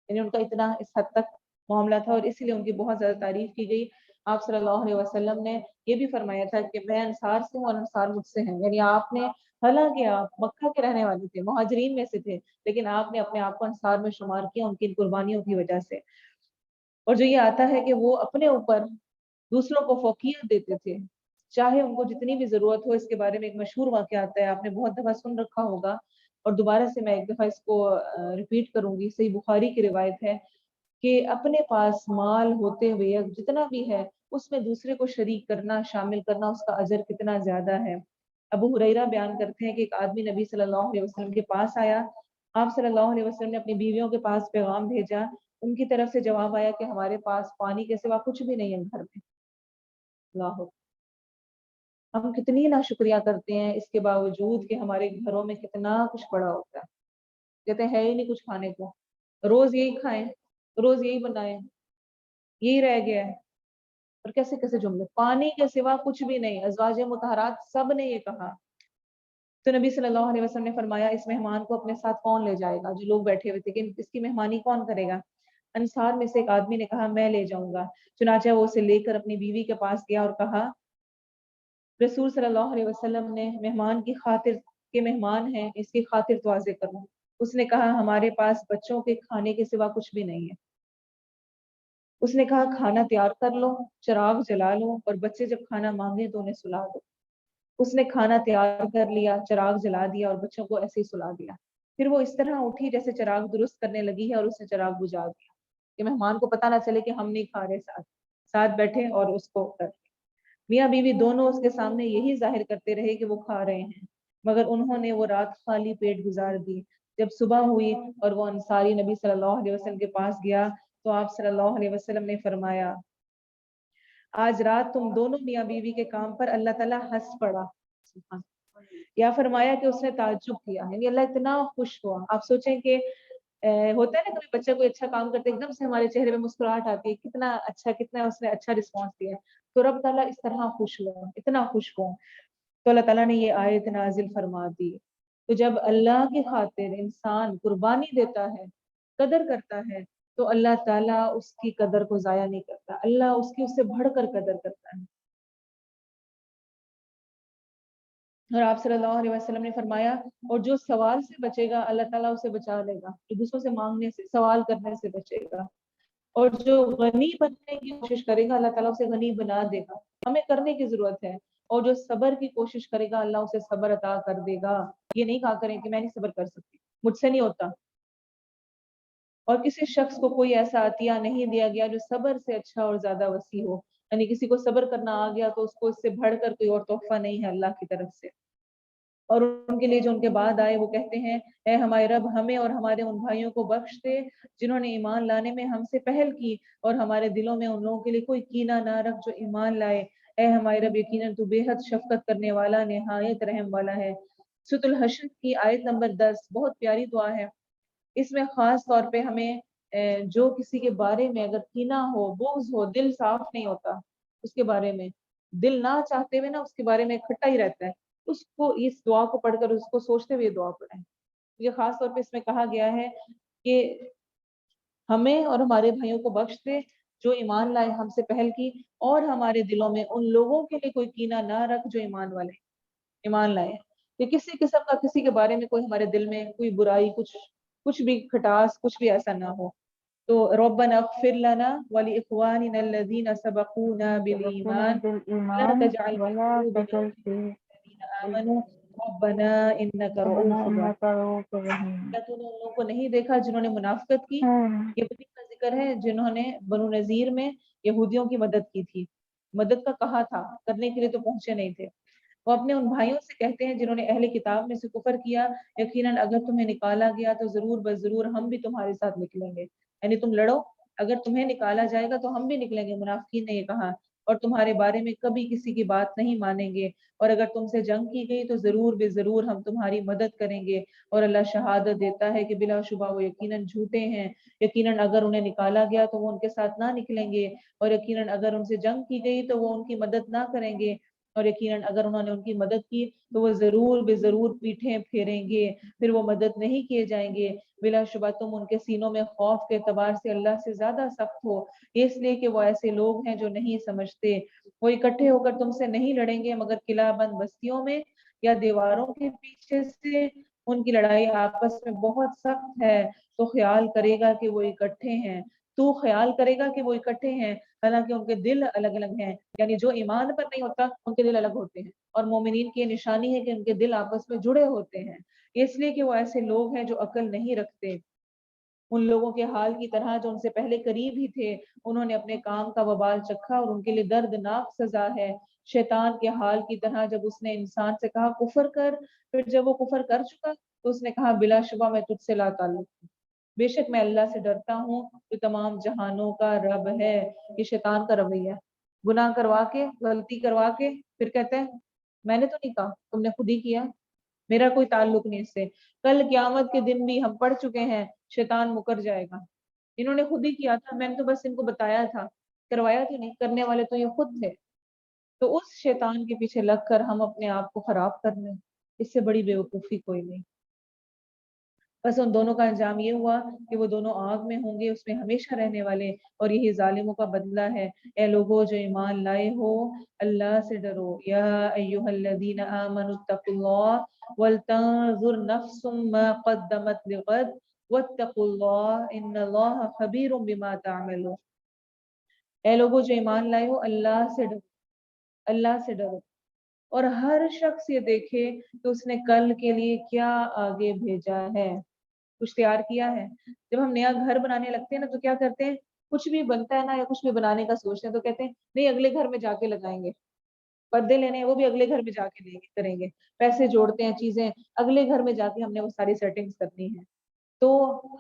یعنی ان کا اتنا اس حد تک معاملہ تھا, اور اسی لیے ان کی بہت زیادہ تعریف کی گئی. آپ صلی اللہ علیہ وسلم نے یہ بھی فرمایا تھا کہ میں انصار سے ہوں اور انصار مجھ سے ہیں. یعنی آپ نے, حالانکہ آپ مکہ کے رہنے والے تھے, مہاجرین میں سے تھے, لیکن آپ نے اپنے آپ کو انصار میں شمار کیا ان کی قربانیوں کی وجہ سے. اور جو یہ آتا ہے کہ وہ اپنے اوپر دوسروں کو فوقیت دیتے تھے, چاہے ان کو جتنی بھی ضرورت ہو. اس کے بارے میں ایک مشہور واقعہ آتا ہے, آپ نے بہت دفعہ سن رکھا ہوگا, اور دوبارہ سے میں ایک دفعہ اس کو ریپیٹ کروں گی. صحیح بخاری کی روایت ہے کہ اپنے پاس مال ہوتے ہوئے جتنا بھی ہے اس میں دوسرے کو شریک کرنا, شامل کرنا, اس کا اجر کتنا زیادہ ہے. ابو ہریرہ بیان کرتے ہیں کہ ایک آدمی نبی صلی اللہ علیہ وسلم کے پاس آیا. آپ صلی اللہ علیہ وسلم نے اپنی بیویوں کے پاس پیغام بھیجا. ان کی طرف سے جواب آیا کہ ہمارے پاس پانی کے سوا کچھ بھی نہیں ہے گھر میں. اللہ, ہم کتنی ناشکریہ کرتے ہیں اس کے باوجود کہ ہمارے گھروں میں کتنا کچھ پڑا ہوتا ہے. کہتے ہیں ہی نہیں کچھ کھانے کو, روز یہی کھائیں, روز یہی بنائیں, یہی رہ گیا ہے. اور کیسے کیسے جملے, پانی کے سوا کچھ بھی نہیں. ازواج مطہرات سب نے یہ کہا. تو نبی صلی اللہ علیہ وسلم نے فرمایا اس مہمان کو اپنے ساتھ کون لے جائے گا؟ جو لوگ بیٹھے ہوئے تھے کہ اس کی مہمانی کون کرے گا؟ انصار میں سے ایک آدمی نے کہا میں لے جاؤں گا. چنانچہ وہ اسے لے کر اپنی بیوی کے پاس گیا اور کہا رسول صلی اللہ علیہ وسلم نے مہمان کی خاطر کے مہمان ہیں, اس کی خاطر توازے کرو. اس نے کہا ہمارے پاس بچوں کے کھانے کے سوا کچھ بھی نہیں ہے. اس نے کہا کھانا تیار کر لو, چراغ جلا لو, اور بچے جب کھانا مانگے تو انہیں سلا دو. اس نے کھانا تیار کر لیا, چراغ جلا دیا, اور بچوں کو ایسے ہی سلا دیا. پھر وہ اس طرح اٹھی جیسے چراغ درست کرنے لگی ہے, اور اس نے چراغ بجھا دیا کہ مہمان کو پتہ نہ چلے کہ ہم نہیں کھا رہے, ساتھ بیٹھے اور اس کو کر. میاں بیوی دونوں اس کے سامنے یہی ظاہر کرتے رہے کہ وہ کھا رہے ہیں, مگر انہوں نے وہ رات خالی پیٹ گزار دی. جب صبح ہوئی اور وہ انصاری نبی صلی اللہ علیہ وسلم کے پاس گیا تو آپ صلی اللہ علیہ وسلم نے فرمایا آج رات تم دونوں میاں بیوی کے کام پر اللہ تعالیٰ ہنس پڑا. یا فرمایا کہ اس نے تعجب کیا, یعنی اللہ اتنا خوش ہوا. آپ سوچیں کہ ہوتا ہے نا کبھی بچہ کوئی اچھا کام کرتے ایک دم سے ہمارے چہرے میں مسکراہٹ آتی ہے, کتنا اچھا, کتنا اس نے اچھا رسپانس دیا. تو رب تعالیٰ اس طرح خوش ہوا, اتنا خوش ہوا. تو اللہ تعالیٰ نے یہ آیت نازل فرما دی. تو جب اللہ کی خاطر انسان قربانی دیتا ہے, قدر کرتا ہے, تو اللہ تعالیٰ اس کی قدر کو ضائع نہیں کرتا. اللہ اس کی اس سے بڑھ کر قدر کرتا ہے. اور آپ صلی اللہ علیہ وسلم نے فرمایا اور جو سوال سے بچے گا اللہ تعالیٰ اسے بچا لے گا. جو دوسروں سے مانگنے سے, سوال کرنے سے بچے گا. اور جو غنی بننے کی کوشش کرے گا اللہ تعالیٰ اسے غنی بنا دے گا. ہمیں کرنے کی ضرورت ہے. اور جو صبر کی کوشش کرے گا اللہ اسے صبر عطا کر دے گا. یہ نہیں کہا کریں کہ میں نہیں صبر کر سکتی, مجھ سے نہیں ہوتا. اور کسی شخص کو کوئی ایسا عطیہ نہیں دیا گیا جو صبر سے اچھا اور زیادہ وسیع ہو. یعنی کسی کو صبر کرنا آ گیا تو اس کو اس سے بڑھ کر کوئی اور تحفہ نہیں ہے اللہ کی طرف سے. اور ان کے لیے جو ان کے بعد آئے وہ کہتے ہیں اے ہمارے رب ہمیں اور ہمارے ان بھائیوں کو بخش دے جنہوں نے ایمان لانے میں ہم سے پہل کی, اور ہمارے دلوں میں ان لوگوں کے لیے کوئی کینہ نہ رکھ جو ایمان لائے. اے ہمارے رب یقیناً تو بے حد شفقت کرنے والا, نہایت رحم والا ہے. سورۃ الحشر کی آیت نمبر 10 بہت پیاری دعا ہے. اس میں خاص طور پہ ہمیں جو کسی کے بارے میں اگر کینہ ہو، بغض ہو، دل صاف نہیں ہوتا اس کے بارے میں، دل نہ چاہتے ہوئے نا اس کے بارے میں کھٹا ہی رہتا ہے، اس کو اس دعا کو پڑھ کر اس کو سوچتے ہوئے دعا پڑھیں۔ یہ خاص طور پہ اس میں کہا گیا ہے کہ ہمیں اور ہمارے بھائیوں کو بخش دے جو ایمان لائے ہم سے پہل کی، اور ہمارے دلوں میں ان لوگوں کے لیے کوئی کینہ نہ رکھ جو ایمان لائے، کہ کسی قسم کا کسی کے بارے میں کوئی ہمارے دل میں کوئی برائی، کچھ بھی کھٹاس، کچھ بھی ایسا نہ ہو۔ تو ربنا اغفر لنا ولاخواننا الذين سبقونا سبقنا بالایمان ولا بالإيمان تجعل في ولا قلوبنا تجعل غلا في للذين آمنوا ربنا انك ربنا رؤوف رحيم۔ إنك رؤوف رحيم۔ کیا تو نے ان لوگوں کو نہیں دیکھا جنہوں نے منافقت کی؟ یہ وہی کا ذکر ہے جنہوں نے بنو نذیر میں یہودیوں کی مدد کی تھی، مدد کا کہا تھا، کرنے کے لیے تو پہنچے نہیں تھے۔ وہ اپنے ان بھائیوں سے کہتے ہیں جنہوں نے اہل کتاب میں سے کفر کیا، یقیناً اگر تمہیں نکالا گیا تو ضرور بس ضرور ہم بھی تمہارے ساتھ نکلیں گے، یعنی تم لڑو، اگر تمہیں نکالا جائے گا تو ہم بھی نکلیں گے، منافقین نے یہ کہا، اور تمہارے بارے میں کبھی کسی کی بات نہیں مانیں گے، اور اگر تم سے جنگ کی گئی تو ضرور بے ضرور ہم تمہاری مدد کریں گے، اور اللہ شہادت دیتا ہے کہ بلا شبہ وہ یقیناً جھوٹے ہیں، یقیناً اگر انہیں نکالا گیا تو وہ ان کے ساتھ نہ نکلیں گے، اور یقیناً اگر ان سے جنگ کی گئی تو وہ ان کی مدد نہ کریں گے، اور یقیناً اگر انہوں نے ان کی مدد کی تو وہ ضرور بے ضرور پیٹھیں پھیریں گے، پھر وہ مدد نہیں کیے جائیں گے، بلا شبہ تم ان کے سینوں میں خوف کے اعتبار سے اللہ سے زیادہ سخت ہو، اس لیے کہ وہ ایسے لوگ ہیں جو نہیں سمجھتے، وہ اکٹھے ہو کر تم سے نہیں لڑیں گے مگر قلعہ بند بستیوں میں یا دیواروں کے پیچھے سے، ان کی لڑائی آپس میں بہت سخت ہے، تو خیال کرے گا کہ وہ اکٹھے ہیں، تو خیال کرے گا کہ وہ اکٹھے ہیں، حالانکہ ان کے دل الگ الگ ہیں، یعنی جو ایمان پر نہیں ہوتا ان کے دل الگ ہوتے ہیں، اور مومنین کی نشانی ہے کہ ان کے دل آپس میں جڑے ہوتے ہیں، اس لیے کہ وہ ایسے لوگ ہیں جو عقل نہیں رکھتے، ان لوگوں کے حال کی طرح جو ان سے پہلے قریب ہی تھے، انہوں نے اپنے کام کا وبال چکھا اور ان کے لیے دردناک سزا ہے، شیطان کے حال کی طرح جب اس نے انسان سے کہا کفر کر، پھر جب وہ کفر کر چکا تو اس نے کہا بلا شبہ میں تجھ سے لا تعلق ہوں، بے شک میں اللہ سے ڈرتا ہوں جو تمام جہانوں کا رب ہے۔ یہ شیطان کا رویہ ہے، گناہ کروا کے، غلطی کروا کے پھر کہتے ہیں میں نے تو نہیں کہا، تم نے خود ہی کیا، میرا کوئی تعلق نہیں اس سے۔ کل قیامت کے دن بھی ہم پڑھ چکے ہیں شیطان مکر جائے گا، انہوں نے خود ہی کیا تھا، میں نے تو بس ان کو بتایا تھا، کروایا تو نہیں، کرنے والے تو یہ خود تھے۔ تو اس شیطان کے پیچھے لگ کر ہم اپنے آپ کو خراب کر لیں، اس سے بڑی بیوقوفی کوئی نہیں۔ بس ان دونوں کا انجام یہ ہوا کہ وہ دونوں آگ میں ہوں گے، اس میں ہمیشہ رہنے والے، اور یہی ظالموں کا بدلہ ہے۔ اے لوگو جو ایمان لائے ہو، اللہ سے ڈرو، یا ایہا الذین آمنوا اتقوا اللہ ولتنظر نفس ما قدمت لغد واتقوا اللہ ان اللہ خبیر بما تعملون۔ اے لوگو جو ایمان لائے ہو، اللہ سے ڈرو، اللہ سے ڈرو، اور ہر شخص یہ دیکھے کہ اس نے کل کے لیے کیا آگے بھیجا ہے، کچھ تیار کیا ہے۔ جب ہم نیا گھر بنانے لگتے ہیں نا تو کیا کرتے ہیں، کچھ بھی بنتا ہے نا یا کچھ بھی بنانے کا سوچتے ہیں تو کہتے ہیں نہیں اگلے گھر میں جا کے لگائیں گے، پردے لینے ہیں وہ بھی اگلے گھر میں جا کے کریں گے، پیسے جوڑتے ہیں، چیزیں اگلے گھر میں جا کے ہم نے وہ ساری سیٹنگز کرنی ہے۔ تو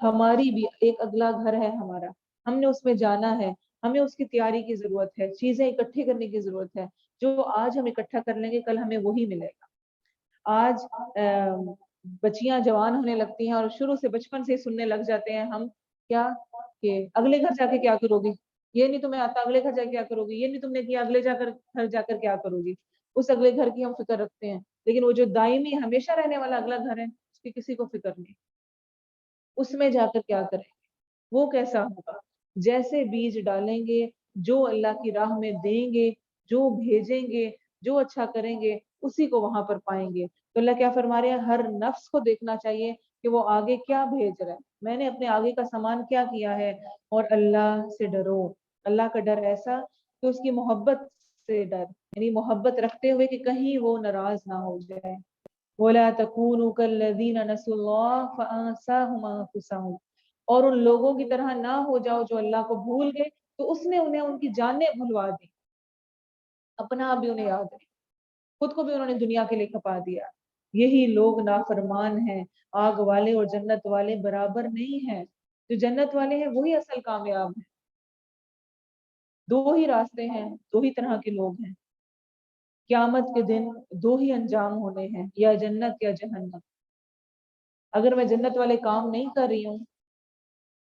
ہماری بھی ایک اگلا گھر ہے ہمارا، ہم نے اس میں جانا ہے، ہمیں اس کی تیاری کی ضرورت ہے، چیزیں اکٹھی کرنے کی ضرورت ہے، جو آج ہم اکٹھا کر لیں گے کل ہمیں وہی ملے گا۔ آج بچیاں جوان ہونے لگتی ہیں اور شروع سے بچپن سے سننے لگ جاتے ہیں ہم کیا کہ اگلے گھر جا کے کیا کرو گی، یہ نہیں تمہیں آتا، اگلے گھر جا کے کیا کرو گی، یہ نہیں تم نے کیا، اگلے گھر جا کر کیا کرو گی، اس اگلے گھر کی ہم فکر رکھتے ہیں، لیکن وہ جو دائمی ہمیشہ رہنے والا اگلا گھر ہے اس کی کسی کو فکر نہیں، اس میں جا کر کیا کریں گے، وہ کیسا ہوگا، جیسے بیج ڈالیں گے، جو اللہ کی راہ میں دیں گے، جو بھیجیں گے، جو اچھا کریں گے اسی کو وہاں پر پائیں گے۔ تو اللہ کیا فرما رہے ہیں، ہر نفس کو دیکھنا چاہیے کہ وہ آگے کیا بھیج رہا ہے، میں نے اپنے آگے کا سامان کیا کیا ہے، اور اللہ سے ڈرو، اللہ کا ڈر ایسا کہ اس کی محبت سے ڈر، یعنی محبت رکھتے ہوئے کہ کہیں وہ ناراض نہ ہو جائے۔ وَلَا تَكُونُوا كَالَّذِينَ نَسُوا اللَّهَ فَأَنسَاهُمْ أَنفُسَهُمْ، اور ان لوگوں کی طرح نہ ہو جاؤ جو اللہ کو بھول گئے تو اس نے انہیں ان کی جانیں بھلوا دی، اپنا بھی انہیں یاد ہے، خود کو بھی انہوں نے دنیا کے لیے کھپا دیا۔ یہی لوگ نافرمان ہیں، آگ والے اور جنت والے برابر نہیں ہیں، جو جنت والے ہیں وہی اصل کامیاب ہیں۔ دو ہی راستے ہیں، دو ہی طرح کے لوگ ہیں، قیامت کے دن دو ہی انجام ہونے ہیں، یا جنت یا جہنم۔ اگر میں جنت والے کام نہیں کر رہی ہوں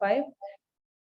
5,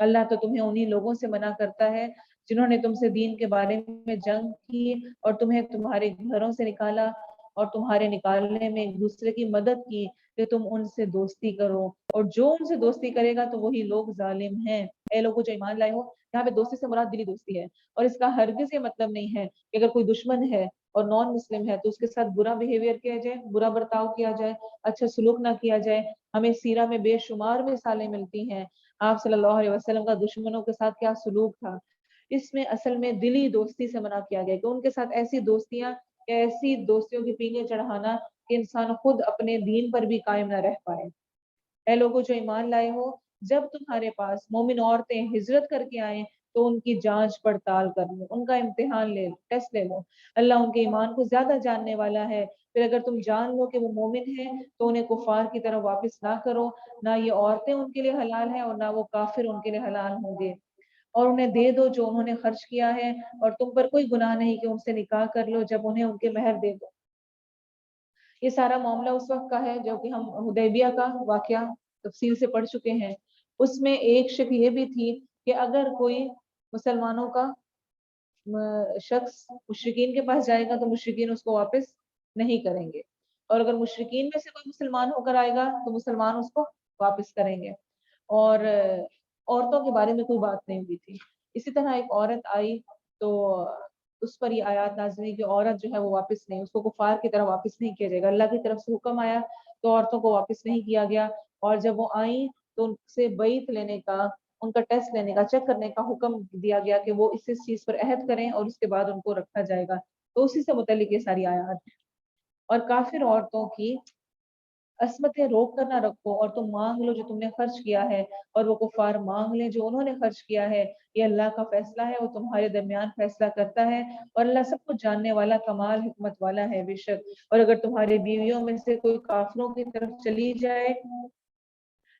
اللہ تو تمہیں انہی لوگوں سے منع کرتا ہے جنہوں نے تم سے دین کے بارے میں جنگ کی اور تمہیں تمہارے گھروں سے نکالا اور تمہارے نکالنے میں ایک دوسرے کی مدد کی کہ تم ان سے دوستی کرو، اور جو ان سے دوستی کرے گا تو وہی لوگ ظالم ہیں۔ اے لوگوں جو ایمان لائے ہو، یہاں پہ دوستی سے مراد دلی دوستی ہے، اور اس کا ہرگز یہ مطلب نہیں ہے کہ اگر کوئی دشمن ہے اور نان مسلم ہے تو اس کے ساتھ برا بیہیویئر کیا جائے، برا برتاؤ کیا جائے، اچھا سلوک نہ کیا جائے۔ ہمیں سیرہ میں بے شمار مثالیں ملتی ہیں آپ صلی اللہ علیہ وسلم کا دشمنوں کے ساتھ کیا سلوک تھا۔ اس میں اصل میں دلی دوستی سے منع کیا گیا کہ ان کے ساتھ ایسی دوستیاں، ایسی دوستیوں کی پیلیں چڑھانا کہ انسان خود اپنے دین پر بھی قائم نہ رہ پائے۔ اے لوگوں جو ایمان لائے ہو، جب تمہارے پاس مومن عورتیں ہجرت کر کے آئیں تو ان کی جانچ پڑتال کر لو، ان کا امتحان لے لو، ٹیسٹ لے لو۔ اللہ ان کے ایمان کو زیادہ جاننے والا ہے۔ پھر اگر تم جان لو کہ وہ مومن ہیں تو انہیں کفار کی طرف واپس نہ کرو، نہ یہ عورتیں ان کے لیے حلال ہیں اور نہ وہ کافر ان کے لیے حلال ہوں گے، اور انہیں دے دو جو انہوں نے خرچ کیا ہے، اور تم پر کوئی گناہ نہیں کہ ان سے نکاح کر لو جب انہیں ان کے مہر دے دو۔ یہ سارا معاملہ اس وقت کا ہے جو کہ ہم حدیبیہ کا واقعہ تفصیل سے پڑھ چکے ہیں۔ اس میں ایک شک یہ بھی تھی کہ اگر کوئی مسلمانوں کا شخص مشرکین کے پاس جائے گا تو مشرکین اس کو واپس نہیں کریں گے، اور اگر مشرکین میں سے کوئی مسلمان ہو کر آئے گا تو مسلمان اس کو واپس کریں گے، اور عورتوں کے بارے میں کوئی بات نہیں ہوئی تھی۔ اسی طرح ایک عورت آئی تو اس پر یہ آیات نازل ہوئی کہ عورت جو ہے وہ واپس نہیں، اس کو کفار کی طرح واپس نہیں کیا جائے گا۔ اللہ کی طرف سے حکم آیا تو عورتوں کو واپس نہیں کیا گیا، اور جب وہ آئیں تو ان سے بیعت لینے کا، ان کا ٹیسٹ لینے کا، چیک کرنے کا حکم دیا گیا کہ وہ اس چیز پر عہد کریں اور اس کے بعد ان کو رکھا جائے گا۔ تو اسی سے متعلق یہ ساری آیات ہیں۔ اور کافر عورتوں کی عصمتیں روک کر نہ رکھو، اور تم مانگ لو جو تم نے خرچ کیا ہے، اور وہ کفار مانگ لیں جو انہوں نے خرچ کیا ہے۔ یہ اللہ کا فیصلہ ہے، وہ تمہارے درمیان فیصلہ کرتا ہے، اور اللہ سب کچھ جاننے والا، کمال حکمت والا ہے بے شک۔ اور اگر تمہاری بیویوں میں سے کوئی کافروں کی طرف چلی جائے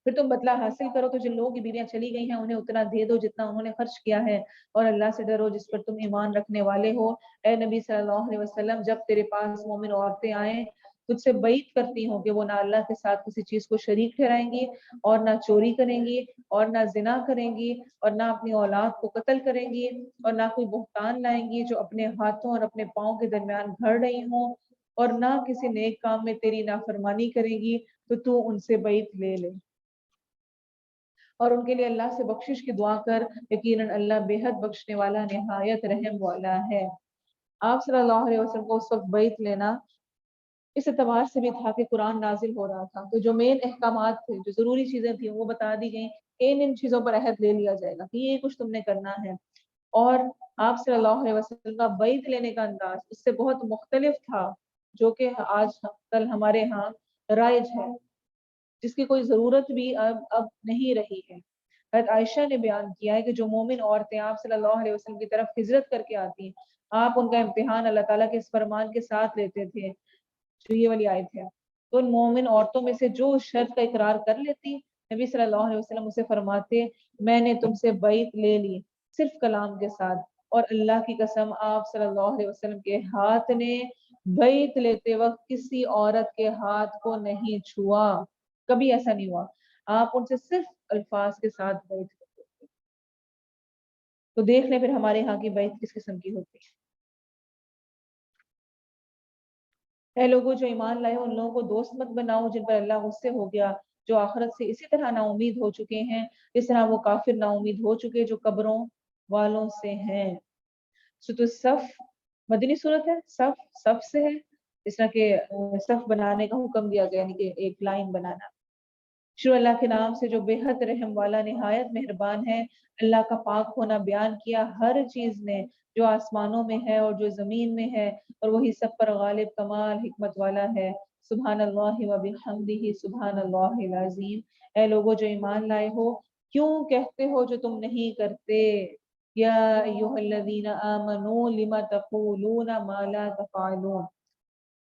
پھر تم بدلہ حاصل کرو، تو جن لوگوں کی بیویاں چلی گئی ہیں انہیں اتنا دے دو جتنا انہوں نے خرچ کیا ہے، اور اللہ سے ڈرو جس پر تم ایمان رکھنے والے ہو۔ اے نبی صلی اللہ علیہ وسلم، جب تیرے پاس مومن عورتیں آئیں تجھ سے بیعت کرتی ہوں کہ وہ نہ اللہ کے ساتھ کسی چیز کو شریک ٹھہرائیں گی، اور نہ چوری کریں گی، اور نہ زنا کریں گی، اور نہ اپنی اولاد کو قتل کریں گی، اور نہ کوئی بہتان لائیں گی جو اپنے ہاتھوں اور اپنے پاؤں کے درمیان گھڑ رہی ہوں، اور نہ کسی نیک کام میں تیری نافرمانی کرے گی، تو ان سے بیعت لے لے، اور ان کے لیے اللہ سے بخشش کی دعا کر، یقیناً اللہ بے حد بخشنے والا، نہایت رحم والا ہے۔ آپ صلی اللہ علیہ وسلم کو اس وقت بیعت لینا اس اعتبار سے بھی تھا کہ قرآن نازل ہو رہا تھا، تو جو مین احکامات تھے، جو ضروری چیزیں تھیں وہ بتا دی گئیں، ان چیزوں پر عہد لے لیا جائے گا کہ یہ کچھ تم نے کرنا ہے۔ اور آپ صلی اللہ علیہ وسلم کا بیعت لینے کا انداز اس سے بہت مختلف تھا، جو کہ آج کل ہمارے ہاں رائج ہے، جس کی کوئی ضرورت بھی اب نہیں رہی ہے۔ حضرت عائشہ نے بیان کیا ہے کہ جو مومن عورتیں آپ صلی اللہ علیہ وسلم کی طرف ہجرت کر کے آتی ہیں، آپ ان کا امتحان اللہ تعالیٰ کے اس فرمان کے ساتھ لیتے تھے جو یہ والی آیت ہے۔ تو ان مومن عورتوں میں سے جو اس شرط کا اقرار کر لیتی، نبی صلی اللہ علیہ وسلم اسے فرماتے میں نے تم سے بیعت لے لی، صرف کلام کے ساتھ، اور اللہ کی قسم آپ صلی اللہ علیہ وسلم کے ہاتھ نے بیعت لیتے وقت کسی عورت کے ہاتھ کو نہیں چھوا، کبھی ایسا نہیں ہوا، آپ ان سے صرف الفاظ کے ساتھ بیعت کرتے تھے۔ تو دیکھ لیں پھر ہمارے ہاں کی بیعت کس قسم کی ہوتی ہے۔ اے لوگوں جو ایمان لائے ان لوگوں کو دوست مت بناؤ جن پر اللہ غصے ہو گیا، جو آخرت سے اسی طرح نا امید ہو چکے ہیں جس طرح وہ کافر نا امید ہو چکے جو قبروں والوں سے ہیں۔ سورۃ الصف مدنی صورت ہے، صف سے ہے، اس طرح کہ صف بنانے کا حکم دیا گیا ہے کہ ایک لائن بنانا۔ شروع اللہ کے نام سے جو بے حد رحم والا، نہایت مہربان ہے۔ اللہ کا پاک ہونا بیان کیا ہر چیز نے، جو آسمانوں میں ہے اور جو زمین میں ہے، اور وہی سب پر غالب، کمال حکمت والا ہے۔ سبحان اللہ و بحمدہ، سبحان اللہ العظیم۔ اے لوگوں جو ایمان لائے ہو، کیوں کہتے ہو جو تم نہیں کرتے؟ یا ایھا الذین آمنوا لم تقولون ما لا تفعلون۔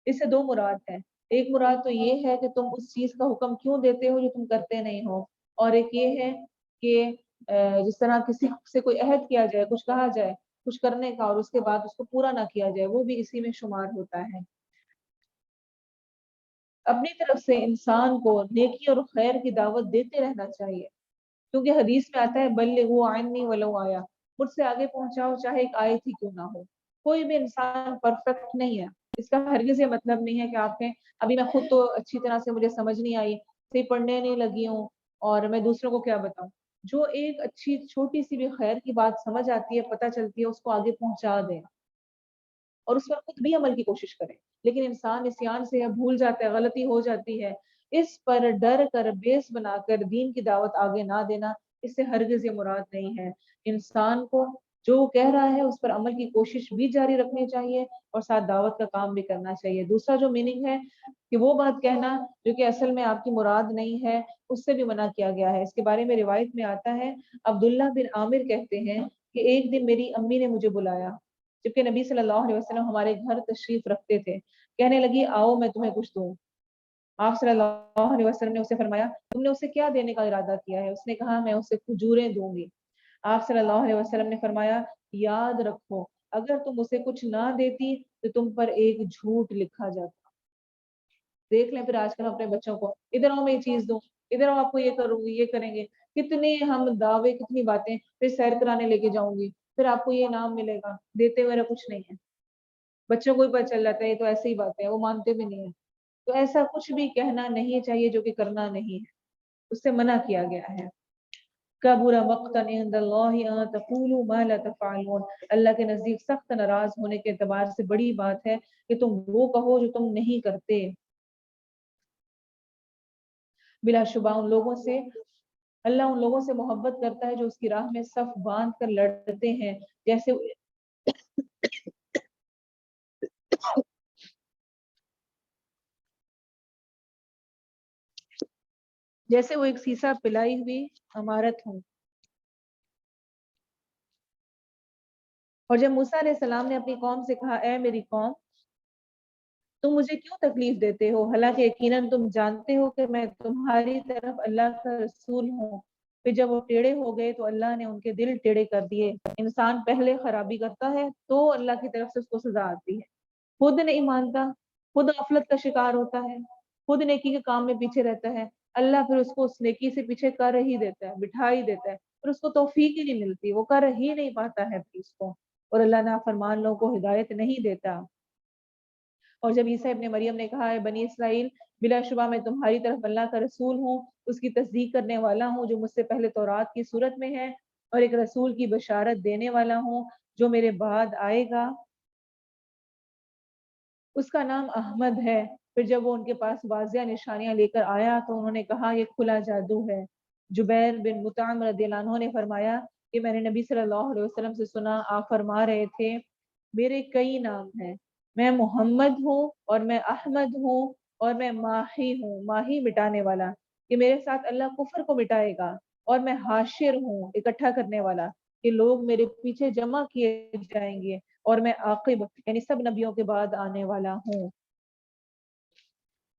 اس سے دو مراد ہیں، ایک مراد تو یہ ہے کہ تم اس چیز کا حکم کیوں دیتے ہو جو تم کرتے نہیں ہو، اور ایک یہ ہے کہ جس طرح کسی سے کوئی عہد کیا جائے، کچھ کہا جائے کچھ کرنے کا، اور اس کے بعد اس کو پورا نہ کیا جائے، وہ بھی اسی میں شمار ہوتا ہے۔ اپنی طرف سے انسان کو نیکی اور خیر کی دعوت دیتے رہنا چاہیے، کیونکہ حدیث میں آتا ہے بلغوا عنی ولو آیا، مجھ سے آگے پہنچاؤ چاہے ایک آیت ہی کیوں نہ ہو۔ کوئی بھی انسان پرفیکٹ نہیں ہے، اس کا ہرگز یہ مطلب نہیں ہے کہ آپ نے ابھی میں خود تو اچھی طرح سے مجھے سمجھ نہیں آئی، صحیح پڑھنے نہیں لگی ہوں اور میں دوسروں کو کیا بتاؤں۔ جو ایک اچھی چھوٹی سی بھی خیر کی بات سمجھ آتی ہے، پتہ چلتی ہے، اس کو آگے پہنچا دیں اور اس پر خود بھی عمل کی کوشش کریں۔ لیکن انسان نسیان سے بھول جاتا ہے، غلطی ہو جاتی ہے، اس پر ڈر کر بیس بنا کر دین کی دعوت آگے نہ دینا، اس سے ہرگز یہ مراد نہیں ہے۔ انسان کو جو وہ کہہ رہا ہے اس پر عمل کی کوشش بھی جاری رکھنی چاہیے اور ساتھ دعوت کا کام بھی کرنا چاہیے۔ دوسرا جو میننگ ہے کہ وہ بات کہنا جو کہ اصل میں آپ کی مراد نہیں ہے، اس سے بھی منع کیا گیا ہے۔ اس کے بارے میں روایت میں آتا ہے، عبداللہ بن عامر کہتے ہیں کہ ایک دن میری امی نے مجھے بلایا جبکہ نبی صلی اللہ علیہ وسلم ہمارے گھر تشریف رکھتے تھے، کہنے لگی آؤ میں تمہیں کچھ دوں۔ آپ صلی اللہ علیہ وسلم نے اسے فرمایا تم نے اسے کیا دینے کا ارادہ کیا ہے؟ اس نے کہا میں اسے کھجوریں دوں گی۔ آپ صلی اللہ علیہ وسلم نے فرمایا یاد رکھو اگر تم اسے کچھ نہ دیتی تو تم پر ایک جھوٹ لکھا جاتا۔ دیکھ لیں پھر آج کل اپنے بچوں کو، ادھر آؤ میں یہ چیز دوں، ادھر آؤ آپ کو یہ کروں گی، یہ کریں گے، کتنے ہم دعوے، کتنی باتیں، پھر سیر کرانے لے کے جاؤں گی، پھر آپ کو یہ انعام ملے گا، دیتے ہوئے کچھ نہیں ہے۔ بچوں کو ہی پتہ چل جاتا ہے یہ تو ایسے ہی باتیں ہیں، وہ مانتے بھی نہیں ہیں۔ تو ایسا کچھ بھی کہنا نہیں چاہیے جو کہ کرنا نہیں ہے، اس سے منع کیا گیا ہے۔ کبر مقتا عند اللہ ان تقولوا ما لا تفعلون، اللہ کے نزدیک سخت ناراض ہونے کے اعتبار سے بڑی بات ہے کہ تم وہ کہو جو تم نہیں کرتے۔ بلا شبہ ان لوگوں سے اللہ ان لوگوں سے محبت کرتا ہے جو اس کی راہ میں صف باندھ کر لڑتے ہیں، جیسے وہ ایک سیسا پلائی ہوئی عمارت ہوں۔ اور جب موسیٰ علیہ السلام نے اپنی قوم سے کہا اے میری قوم تم مجھے کیوں تکلیف دیتے ہو، حالانکہ یقیناً تم جانتے ہو کہ میں تمہاری طرف اللہ کا رسول ہوں۔ پھر جب وہ ٹیڑھے ہو گئے تو اللہ نے ان کے دل ٹیڑھے کر دیے۔ انسان پہلے خرابی کرتا ہے تو اللہ کی طرف سے اس کو سزا آتی ہے، خود نہیں مانتا، خود غفلت کا شکار ہوتا ہے، خود نیکی کے کام میں پیچھے رہتا ہے، اللہ پھر اس کو اس نیکی سے پیچھے کر ہی دیتا ہے، بٹھا ہی دیتا ہے، پھر اس کو توفیق ہی نہیں ملتی، وہ کر ہی نہیں پاتا ہے پھر اس کو، اور اللہ نافرمان لوگوں کو ہدایت نہیں دیتا۔ اور جب عیسیٰ ابن مریم نے کہا ہے بنی اسرائیل بلا شبہ میں تمہاری طرف اللہ کا رسول ہوں، اس کی تصدیق کرنے والا ہوں جو مجھ سے پہلے تورات کی صورت میں ہے، اور ایک رسول کی بشارت دینے والا ہوں جو میرے بعد آئے گا، اس کا نام احمد ہے۔ پھر جب وہ ان کے پاس واضح نشانیاں لے کر آیا تو انہوں نے کہا یہ کھلا جادو ہے۔ جبیر بن مطعم رضی اللہ عنہ نے فرمایا کہ میں نے نبی صلی اللہ علیہ وسلم سے سنا، آپ فرما رہے تھے میرے کئی نام ہیں، میں محمد ہوں اور میں احمد ہوں اور میں ماہی ہوں، ماہی مٹانے والا، کہ میرے ساتھ اللہ کفر کو مٹائے گا، اور میں حاشر ہوں، اکٹھا کرنے والا، کہ لوگ میرے پیچھے جمع کیے جائیں گے، اور میں عاقب یعنی سب نبیوں کے بعد آنے والا ہوں۔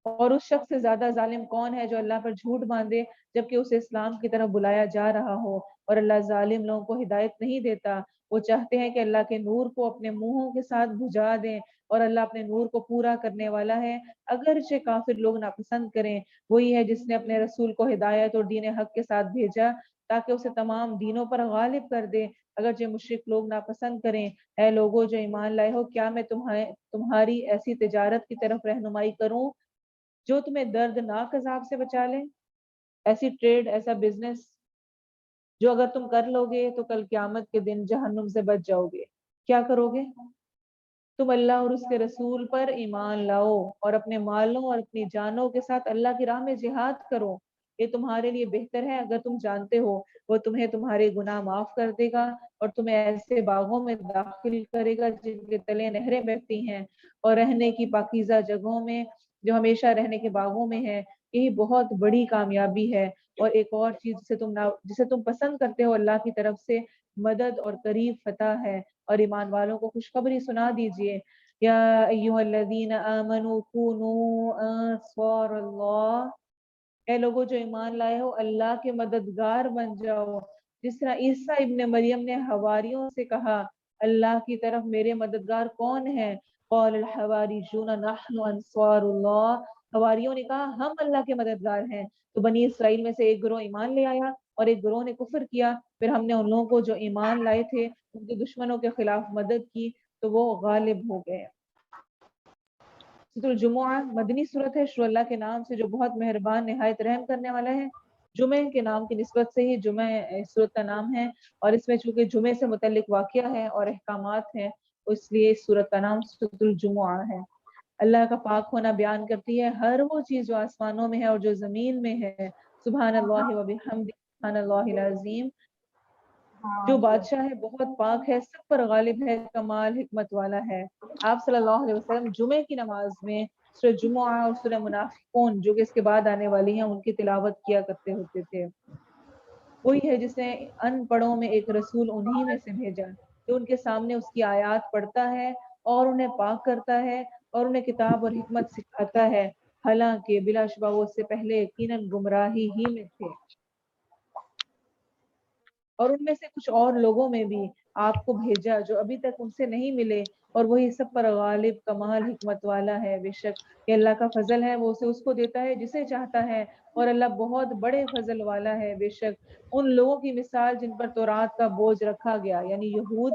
اور اس شخص سے زیادہ ظالم کون ہے جو اللہ پر جھوٹ باندھے جبکہ اسے اسلام کی طرف بلایا جا رہا ہو، اور اللہ ظالم لوگوں کو ہدایت نہیں دیتا۔ وہ چاہتے ہیں کہ اللہ کے نور کو اپنے منہوں کے ساتھ بجھا دیں، اور اللہ اپنے نور کو پورا کرنے والا ہے، اگرچہ کافر لوگ ناپسند کریں۔ وہی ہے جس نے اپنے رسول کو ہدایت اور دین حق کے ساتھ بھیجا تاکہ اسے تمام دینوں پر غالب کر دے، اگرچہ مشرک لوگ ناپسند کریں۔ اے لوگوں جو ایمان لائے ہو، کیا میں تمہاری ایسی تجارت کی طرف رہنمائی کروں جو تمہیں دردناک عذاب سے بچا لے؟ ایسی ٹریڈ، ایسا بزنس جو اگر تم کر لو گے تو کل قیامت کے دن جہنم سے بچ جاؤ گے۔ کیا کرو گے؟ تم اللہ اور اس کے رسول پر ایمان لاؤ اور اپنے مالوں اور اپنی جانوں کے ساتھ اللہ کی راہ میں جہاد کرو، یہ تمہارے لیے بہتر ہے اگر تم جانتے ہو۔ وہ تمہیں تمہارے گناہ معاف کر دے گا اور تمہیں ایسے باغوں میں داخل کرے گا جن کے تلے نہریں بہتی ہیں، اور رہنے کی پاکیزہ جگہوں میں جو ہمیشہ رہنے کے باغوں میں ہے۔ یہی بہت بڑی کامیابی ہے۔ اور ایک اور چیز جسے تم پسند کرتے ہو، اللہ کی طرف سے مدد اور قریب فتح ہے۔ اور ایمان والوں کو خوشخبری سنا دیجئے، یا ایھا الذین آمنوا کونوا انصار اللہ، اے لوگوں جو ایمان لائے ہو اللہ کے مددگار بن جاؤ، جس طرح عیسیٰ ابن مریم نے حواریوں سے کہا اللہ کی طرف میرے مددگار کون ہیں؟ قال الحواریون نحن انصار اللہ، حواریوں نے کہا ہم اللہ کے مددگار ہیں. تو بنی اسرائیل میں سے ایک گروہ ایمان لے آیا اور ایک گروہ نے کفر کیا. پھر ہم نے ان لوگوں کو جو ایمان لائے تھے ان کے دشمنوں کے خلاف مدد کی تو وہ غالب ہو گئے. سورۃ الجمعہ مدنی صورت ہے شروع اللہ کے نام سے جو بہت مہربان نہایت رحم کرنے والا ہے. جمعہ کے نام کی نسبت سے ہی جمعہ اس صورت کا نام ہے اور اس میں چونکہ جمعے سے متعلق واقعہ ہے اور احکامات ہیں اس لیے اس صورت کا نام سورۃ الجمعہ ہے. اللہ کا پاک ہونا بیان کرتی ہے ہر وہ چیز جو آسمانوں میں ہے اور جو زمین میں ہے. سبحان اللہ و بحمدہ سبحان اللہ العظیم. جو بادشاہ ہے بہت پاک ہے سب پر غالب ہے کمال حکمت والا ہے. آپ صلی اللہ علیہ وسلم جمعے کی نماز میں سورہ جمعہ اور سورہ منافقون جو کہ اس کے بعد آنے والی ہیں ان کی تلاوت کیا کرتے ہوتے تھے. وہی ہے جس نے ان پڑھوں میں ایک رسول انہی میں سے بھیجا جو ان کے سامنے اس کی آیات پڑھتا ہے اور انہیں پاک کرتا ہے اور انہیں کتاب اور حکمت سکھاتا ہے حالانکہ بلا شبہ وہ اس سے پہلے یقیناً گمراہی ہی میں تھے. اور ان میں سے کچھ اور لوگوں میں بھی آپ کو بھیجا جو ابھی تک ان سے نہیں ملے اور وہی سب پر غالب کمال حکمت والا ہے. بے شک کہ اللہ کا فضل ہے وہ اسے اس کو دیتا ہے جسے چاہتا ہے اور اللہ بہت بڑے فضل والا ہے. بے شک ان لوگوں کی مثال جن پر تورات کا بوجھ رکھا گیا یعنی یہود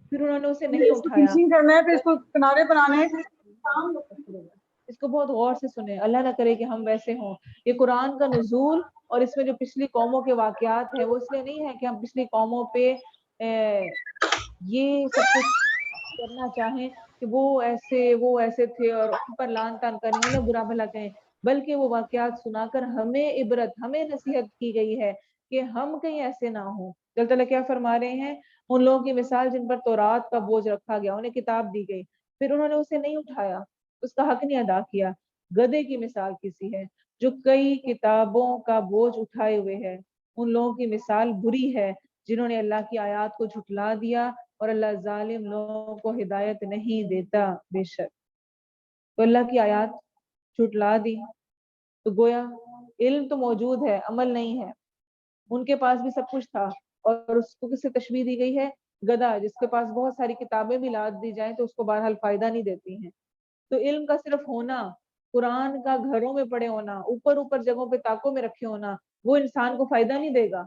پھر انہوں نے اسے نہیں اس کو اٹھایا. فنیشنگ کرنا ہے پھر اس کو کنارے بنانے ہیں. اس کو بہت غور سے سنیں اللہ نہ کرے کہ ہم ویسے ہوں. یہ قرآن کا نزول اور اس میں جو پچھلی قوموں کے واقعات ہیں وہ اس لیے نہیں ہے کہ ہم پچھلی قوموں پہ یہ سب کچھ کرنا چاہیں کہ وہ ایسے تھے اور ان پر لان تان کریں انہیں برا بھلا کہیں بلکہ وہ واقعات سنا کر ہمیں عبرت ہمیں نصیحت کی گئی ہے کہ ہم کہیں ایسے نہ ہوں. اللہ تعالیٰ کیا فرما رہے ہیں ان لوگوں کی مثال جن پر تورات کا بوجھ رکھا گیا انہیں کتاب دی گئی پھر انہوں نے اسے نہیں اٹھایا اس کا حق نہیں ادا کیا. گدھے کی مثال کسی ہے جو کئی کتابوں کا بوجھ اٹھائے ہوئے ہے. ان لوگوں کی مثال بری ہے جنہوں نے اللہ کی آیات کو جھٹلا دیا اور اللہ ظالم لوگوں کو ہدایت نہیں دیتا. بے شک تو اللہ کی آیات جھٹلا دی تو گویا علم تو موجود ہے عمل نہیں ہے. ان کے پاس بھی سب کچھ تھا اور اس کو کس سے تشبیہ دی گئی ہے گدھا جس کے پاس بہت ساری کتابیں بھی لاد دی جائیں تو اس کو بہرحال فائدہ نہیں دیتی ہیں. تو علم کا صرف ہونا قرآن کا گھروں میں پڑے ہونا اوپر جگہوں پہ طاقوں میں رکھے ہونا وہ انسان کو فائدہ نہیں دے گا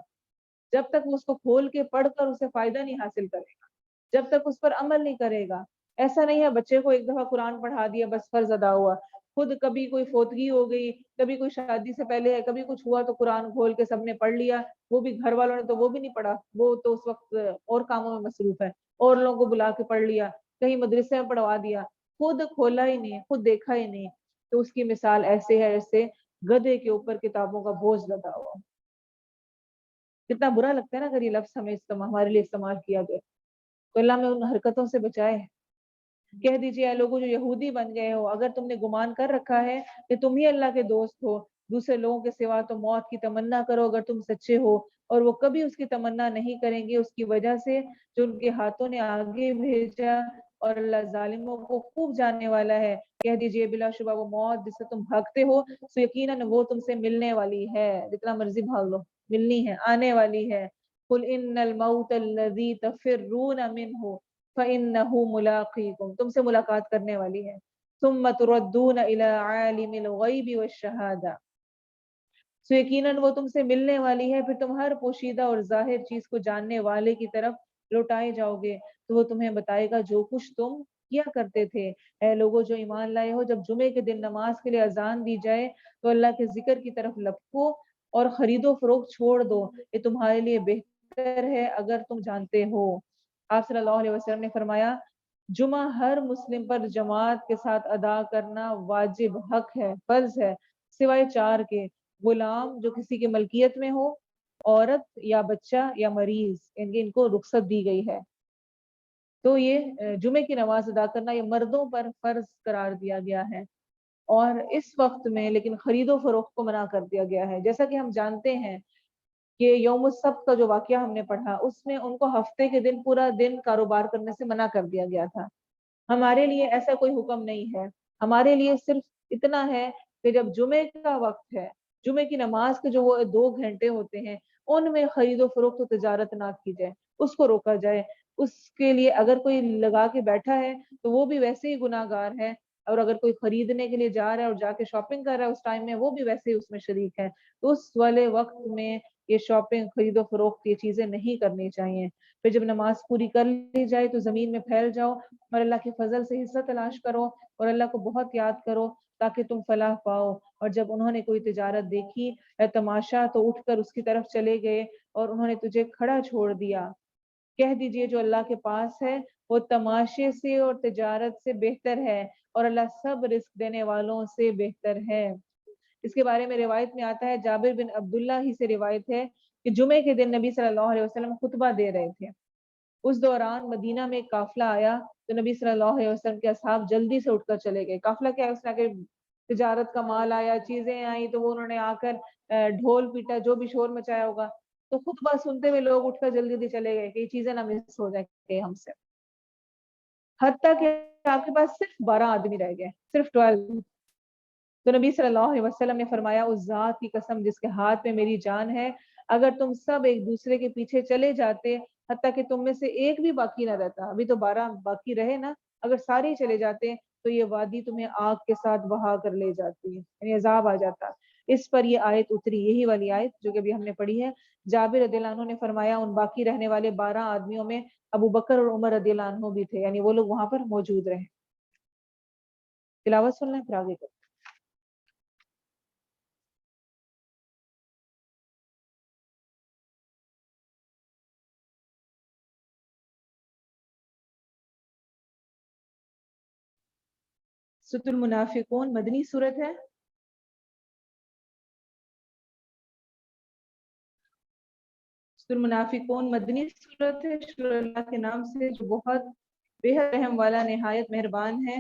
جب تک وہ اس کو کھول کے پڑھ کر اسے فائدہ نہیں حاصل کرے گا جب تک اس پر عمل نہیں کرے گا. ایسا نہیں ہے بچے کو ایک دفعہ قرآن پڑھا دیا بس فرض ادا ہوا. خود کبھی کوئی فوتگی ہو گئی کبھی کوئی شادی سے پہلے ہے کبھی کچھ ہوا تو قرآن کھول کے سب نے پڑھ لیا وہ بھی گھر والوں نے تو وہ بھی نہیں پڑھا وہ تو اس وقت اور کاموں میں مصروف ہے اور لوگوں کو بلا کے پڑھ لیا کہیں مدرسے میں پڑھوا دیا خود کھولا ہی نہیں خود دیکھا ہی نہیں. تو اس کی مثال ایسے ہے جیسے گدھے کے اوپر کتابوں کا بوجھ لگا ہوا. کتنا برا لگتا ہے نا اگر یہ لفظ ہمیں ہمارے لیے استعمال کیا گیا تو اللہ میں ان حرکتوں سے بچائے. کہہ دیجیے اے لوگوں جو یہودی بن گئے ہو اگر تم نے گمان کر رکھا ہے کہ تم ہی اللہ کے دوست ہو دوسرے لوگوں کے سوا تو موت کی تمنا کرو اگر تم سچے ہو اور وہ کبھی اس کی تمنا نہیں کریں گے اس کی وجہ سے جو ان کے ہاتھوں نے آگے بھیجا اور اللہ ظالموں کو خوب جاننے والا ہے. کہہ دیجئے بلا شبہ وہ موت جس سے تم بھاگتے ہو سو یقیناً وہ تم سے ملنے والی ہے جتنا مرضی بھاگ لو ملنی ہے آنے والی ہے. قل ان الموت الذی تفرون منہ فانہ ملاقیکم تم سے ملاقات کرنے والی ہے. ثم تردون الی عالم الغیب والشہادہ سو یقیناً وہ تم سے ملنے والی ہے پھر تم ہر پوشیدہ اور ظاہر چیز کو جاننے والے کی طرف لوٹائے جاؤ گے تو وہ تمہیں بتائے گا جو کچھ تم کیا کرتے تھے. اے لوگوں جو ایمان لائے ہو جب جمعے کے دن نماز کے لیے اذان دی جائے تو اللہ کے ذکر کی طرف لپکو اور خرید و فروخت چھوڑ دو یہ تمہارے لیے بہتر ہے اگر تم جانتے ہو. آپ صلی اللہ علیہ وسلم نے فرمایا جمعہ ہر مسلم پر جماعت کے ساتھ ادا کرنا واجب حق ہے فرض ہے سوائے 4 کے غلام جو کسی کی ملکیت میں ہو عورت یا بچہ یا مریض ان کو رخصت دی گئی ہے. تو یہ جمعے کی نماز ادا کرنا یہ مردوں پر فرض قرار دیا گیا ہے اور اس وقت میں لیکن خرید و فروخت کو منع کر دیا گیا ہے. جیسا کہ ہم جانتے ہیں کہ یوم السبت کا جو واقعہ ہم نے پڑھا اس میں ان کو ہفتے کے دن پورا دن کاروبار کرنے سے منع کر دیا گیا تھا. ہمارے لیے ایسا کوئی حکم نہیں ہے ہمارے لیے صرف اتنا ہے کہ جب جمعے کا وقت ہے جمعے کی نماز کے جو وہ 2 گھنٹے ہوتے ہیں ان میں خرید و فروخت و تجارت نہ کی جائے اس کو روکا جائے. اس کے لیے اگر کوئی لگا کے بیٹھا ہے تو وہ بھی ویسے ہی گناہ گار ہے اور اگر کوئی خریدنے کے لیے جا رہا ہے اور جا کے شاپنگ کر رہا ہے اس ٹائم میں وہ بھی ویسے ہی اس میں شریک ہے. تو اس والے وقت میں یہ شاپنگ خرید و فروخت یہ چیزیں نہیں کرنی چاہیے. پھر جب نماز پوری کر لی جائے تو زمین میں پھیل جاؤ اور اللہ کے فضل سے حصہ تلاش کرو اور اللہ کو بہت یاد کرو تاکہ تم فلاح پاؤ. اور جب انہوں نے کوئی تجارت دیکھی یا تماشا تو اٹھ کر اس کی طرف چلے گئے اور انہوں نے تجھے کھڑا چھوڑ دیا. کہہ دیجئے جو اللہ کے پاس ہے وہ تماشے سے اور تجارت سے بہتر ہے اور اللہ سب رزق دینے والوں سے بہتر ہے. اس کے بارے میں روایت میں آتا ہے, جابر بن عبداللہ ہی سے روایت ہے کہ جمعے کے دن نبی صلی اللہ علیہ وسلم خطبہ دے رہے تھے. اس دوران مدینہ میں ایک قافلہ آیا تو نبی صلی اللہ علیہ وسلم کے اصحاب جلدی سے اٹھ کر چلے گئے. قافلہ کیا ہے, اس طرح کے تجارت کا مال آیا, چیزیں آئیں تو وہ انہوں نے آ کر ڈھول پیٹا, جو بھی شور مچایا ہوگا. تو خطبہ سنتے ہوئے لوگ اٹھ کر جلدی جلدی چلے گئے کہ یہ چیزیں نہ مس ہو جائیں ہم سے. حتیٰ کہ آپ کے پاس صرف 12 آدمی رہ گئے, صرف 12. تو نبی صلی اللہ علیہ وسلم نے فرمایا, اس ذات کی قسم جس کے ہاتھ میں میری جان ہے, اگر تم سب ایک دوسرے کے پیچھے چلے جاتے حتیٰ کہ تم میں سے ایک بھی باقی نہ رہتا, ابھی تو 12 باقی رہے نا, اگر سارے چلے جاتے تو یہ وادی تمہیں آگ کے ساتھ بہا کر لے جاتی, یعنی عذاب آ جاتا. اس پر یہ آیت اتری, یہی والی آیت جو کہ ابھی ہم نے پڑھی ہے. جابر رضی اللہ عنہ نے فرمایا ان باقی رہنے والے 12 آدمیوں میں ابو بکر اور عمر رضی اللہ عنہ بھی تھے, یعنی وہ لوگ وہاں پر موجود رہے. تلاوت سن لیں پھر آگے کریں. سورۃ المنافقون مدنی صورت ہے. سورۃ المنافقون مدنی صورت ہے, شروع اللہ کے نام سے جو بہت بے حد رحم والا نہایت مہربان ہے.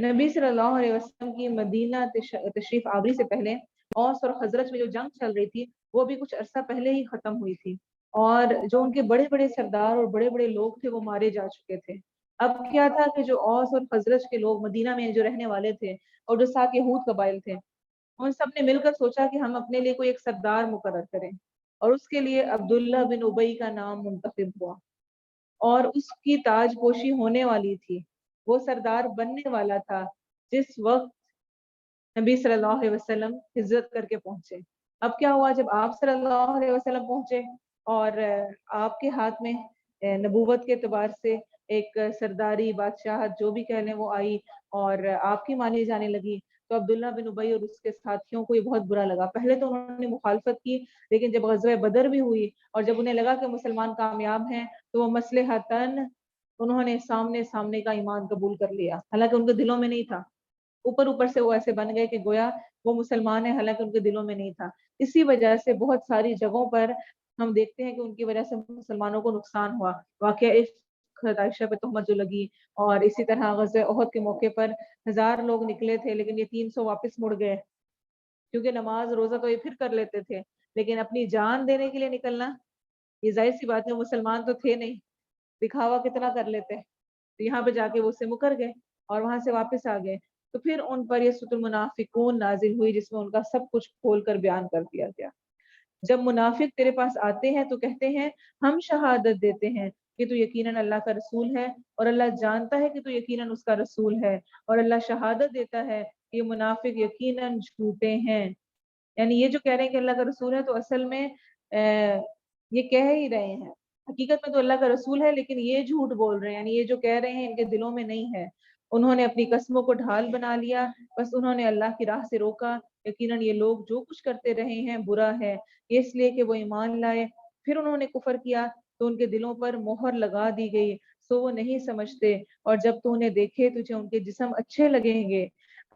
نبی صلی اللہ علیہ وسلم کی مدینہ تشریف آوری سے پہلے اوس اور خزرج میں جو جنگ چل رہی تھی وہ بھی کچھ عرصہ پہلے ہی ختم ہوئی تھی, اور جو ان کے بڑے بڑے سردار اور بڑے بڑے لوگ تھے وہ مارے جا چکے تھے. اب کیا تھا کہ جو اوس اور خزرج کے لوگ مدینہ میں جو رہنے والے تھے اور جو ساتھ یہود قبائل تھے, ان سب نے مل کر سوچا کہ ہم اپنے لیے کوئی ایک سردار مقرر کریں, اور اس کے لیے عبداللہ بن ابی کا نام منتخب ہوا اور اس کی تاج پوشی ہونے والی تھی. وہ سردار بننے والا تھا جس وقت نبی صلی اللہ علیہ وسلم ہجرت کر کے پہنچے. اب کیا ہوا, جب آپ صلی اللہ علیہ وسلم پہنچے اور آپ کے ہاتھ میں نبوت کے اعتبار سے ایک سرداری بادشاہت جو بھی کہہ لیں وہ آئی اور آپ کی مانی جانے لگی, تو عبداللہ بن ابی اور اس کے ساتھیوں کو یہ بہت برا لگا. پہلے تو انہوں نے مخالفت کی, لیکن جب غزوہ بدر بھی ہوئی اور جب انہیں لگا کہ مسلمان کامیاب ہیں تو وہ مصلحتاً انہوں نے سامنے کا ایمان قبول کر لیا, حالانکہ ان کے دلوں میں نہیں تھا. اوپر اوپر سے وہ ایسے بن گئے کہ گویا وہ مسلمان ہیں, حالانکہ ان کے دلوں میں نہیں تھا. اسی وجہ سے بہت ساری جگہوں پر ہم دیکھتے ہیں کہ ان کی وجہ سے مسلمانوں کو نقصان ہوا. واقعہ عائشہ پہ تہمت جو لگی, اور اسی طرح غزوہ احد کے موقع پر 1000 لوگ نکلے تھے لیکن یہ 300 واپس مڑ گئے, کیونکہ نماز روزہ تو یہ پھر کر لیتے تھے, لیکن اپنی جان دینے کے لیے نکلنا یہ ظاہر سی بات ہے, مسلمان تو تھے نہیں, دکھاوا کتنا کر لیتے. تو یہاں پہ جا کے وہ اس سے مکر گئے اور وہاں سے واپس آ گئے. تو پھر ان پر یہ سورۃ المنافقون نازل ہوئی جس میں ان کا سب کچھ کھول کر بیان کر دیا گیا. جب منافق تیرے پاس آتے ہیں تو کہتے ہیں ہم شہادت دیتے ہیں کہ تو یقیناً اللہ کا رسول ہے, اور اللہ جانتا ہے کہ تو یقیناً اس کا رسول ہے, اور اللہ شہادت دیتا ہے کہ یہ منافق یقیناً جھوٹے ہیں. یعنی یہ جو کہہ رہے ہیں کہ اللہ کا رسول ہے تو اصل میں یہ کہہ ہی رہے ہیں, حقیقت میں تو اللہ کا رسول ہے لیکن یہ جھوٹ بول رہے ہیں, یعنی یہ جو کہہ رہے ہیں ان کے دلوں میں نہیں ہے. انہوں نے اپنی قسموں کو ڈھال بنا لیا, بس انہوں نے اللہ کی راہ سے روکا. یقیناً یہ لوگ جو کچھ کرتے رہے ہیں برا ہے, اس لیے کہ وہ ایمان لائے پھر انہوں نے کفر کیا تو ان کے دلوں پر مہر لگا دی گئی, سو وہ نہیں سمجھتے. اور جب تو انہیں دیکھے تجھے ان کے جسم اچھے لگیں گے,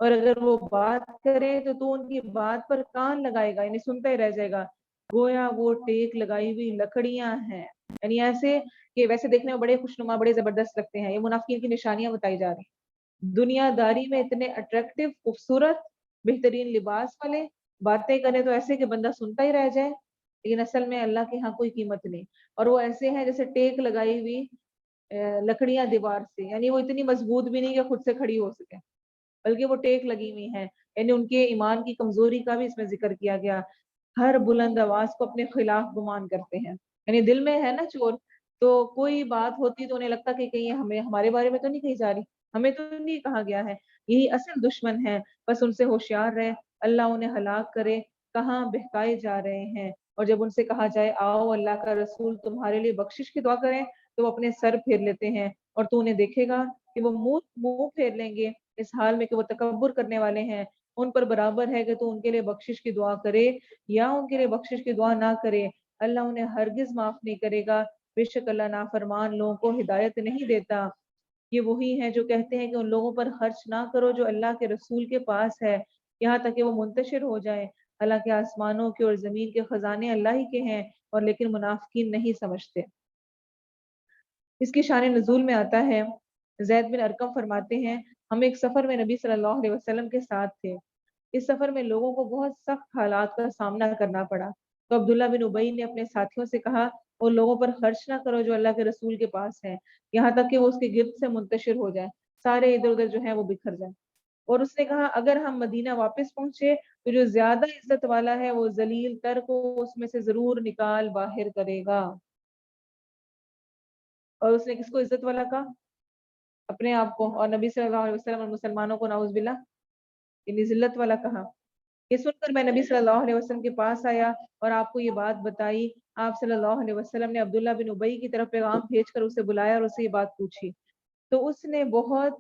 اور اگر وہ بات کرے تو ان کی بات پر کان لگائے گا, یعنی سنتا ہی رہ جائے گا, گویا وہ ٹیک لگائی ہوئی لکڑیاں ہیں. یعنی ایسے کہ ویسے دیکھنے میں بڑے خوشنما بڑے زبردست لگتے ہیں. یہ منافقین کی نشانیاں بتائی جا رہی ہیں. دنیا داری میں اتنے اٹریکٹیو, خوبصورت, بہترین لباس والے, باتیں کریں تو ایسے کہ بندہ سنتا ہی رہ جائے, لیکن اصل میں اللہ کے ہاں کوئی قیمت نہیں. اور وہ ایسے ہیں جیسے ٹیک لگائی ہوئی لکڑیاں دیوار سے, یعنی وہ اتنی مضبوط بھی نہیں کہ خود سے کھڑی ہو سکے, بلکہ وہ ٹیک لگی ہوئی ہیں. یعنی ان کے ایمان کی کمزوری کا بھی اس میں ذکر کیا گیا. ہر بلند آواز کو اپنے خلاف گمان کرتے ہیں, یعنی دل میں ہے نا چور تو کوئی بات ہوتی تو انہیں لگتا کہ کہیں ہمیں ہمارے بارے میں تو نہیں کہی جا رہی، ہمیں تو نہیں کہا گیا ہے. یہی اصل دشمن ہے، بس ان سے ہوشیار رہے، اللہ انہیں ہلاک کرے، کہاں بہکائے جا رہے ہیں. اور جب ان سے کہا جائے آؤ اللہ کا رسول تمہارے لیے بخشش کی دعا کریں، تو وہ اپنے سر پھیر لیتے ہیں، اور تو انہیں دیکھے گا کہ وہ منہ پھیر لیں گے اس حال میں کہ وہ تکبر کرنے والے ہیں. ان پر برابر ہے کہ تو ان کے لیے بخشش کی دعا کرے یا ان کے لیے بخشش کی دعا نہ کرے، اللہ انہیں ہرگز معاف نہیں کرے گا. بے شک اللہ نافرمان لوگوں کو ہدایت نہیں دیتا. یہ وہی ہیں جو کہتے ہیں کہ ان لوگوں پر خرچ نہ کرو جو اللہ کے رسول کے پاس ہے، یہاں تک کہ وہ منتشر ہو جائیں. حالانکہ آسمانوں کے اور زمین کے خزانے اللہ ہی کے ہیں، اور لیکن منافقین نہیں سمجھتے. اس کی شان نزول میں آتا ہے، زید بن ارقم فرماتے ہیں ہم ایک سفر میں نبی صلی اللہ علیہ وسلم کے ساتھ تھے. اس سفر میں لوگوں کو بہت سخت حالات کا سامنا کرنا پڑا. تو عبداللہ بن ابئی نے اپنے ساتھیوں سے کہا وہ لوگوں پر خرچ نہ کرو جو اللہ کے رسول کے پاس ہیں، یہاں تک کہ وہ اس کے گرد سے منتشر ہو جائیں، سارے ادھر ادھر جو ہیں وہ بکھر جائیں. اور اس نے کہا اگر ہم مدینہ واپس پہنچے تو جو زیادہ عزت والا ہے وہ ذلیل تر کو اس میں سے ضرور نکال باہر کرے گا. اور اس نے کس کو عزت والا کہا؟ اپنے آپ کو، اور نبی صلی اللہ علیہ وسلم اور مسلمانوں کو نعوذ باللہ یعنی ذلت والا کہا. یہ سن کر میں نبی صلی اللہ علیہ وسلم کے پاس آیا اور آپ کو یہ بات بتائی. آپ صلی اللہ علیہ وسلم نے عبداللہ بن ابئی کی طرف پیغام بھیج کر اسے بلایا اور اسے یہ بات پوچھی. تو اس نے بہت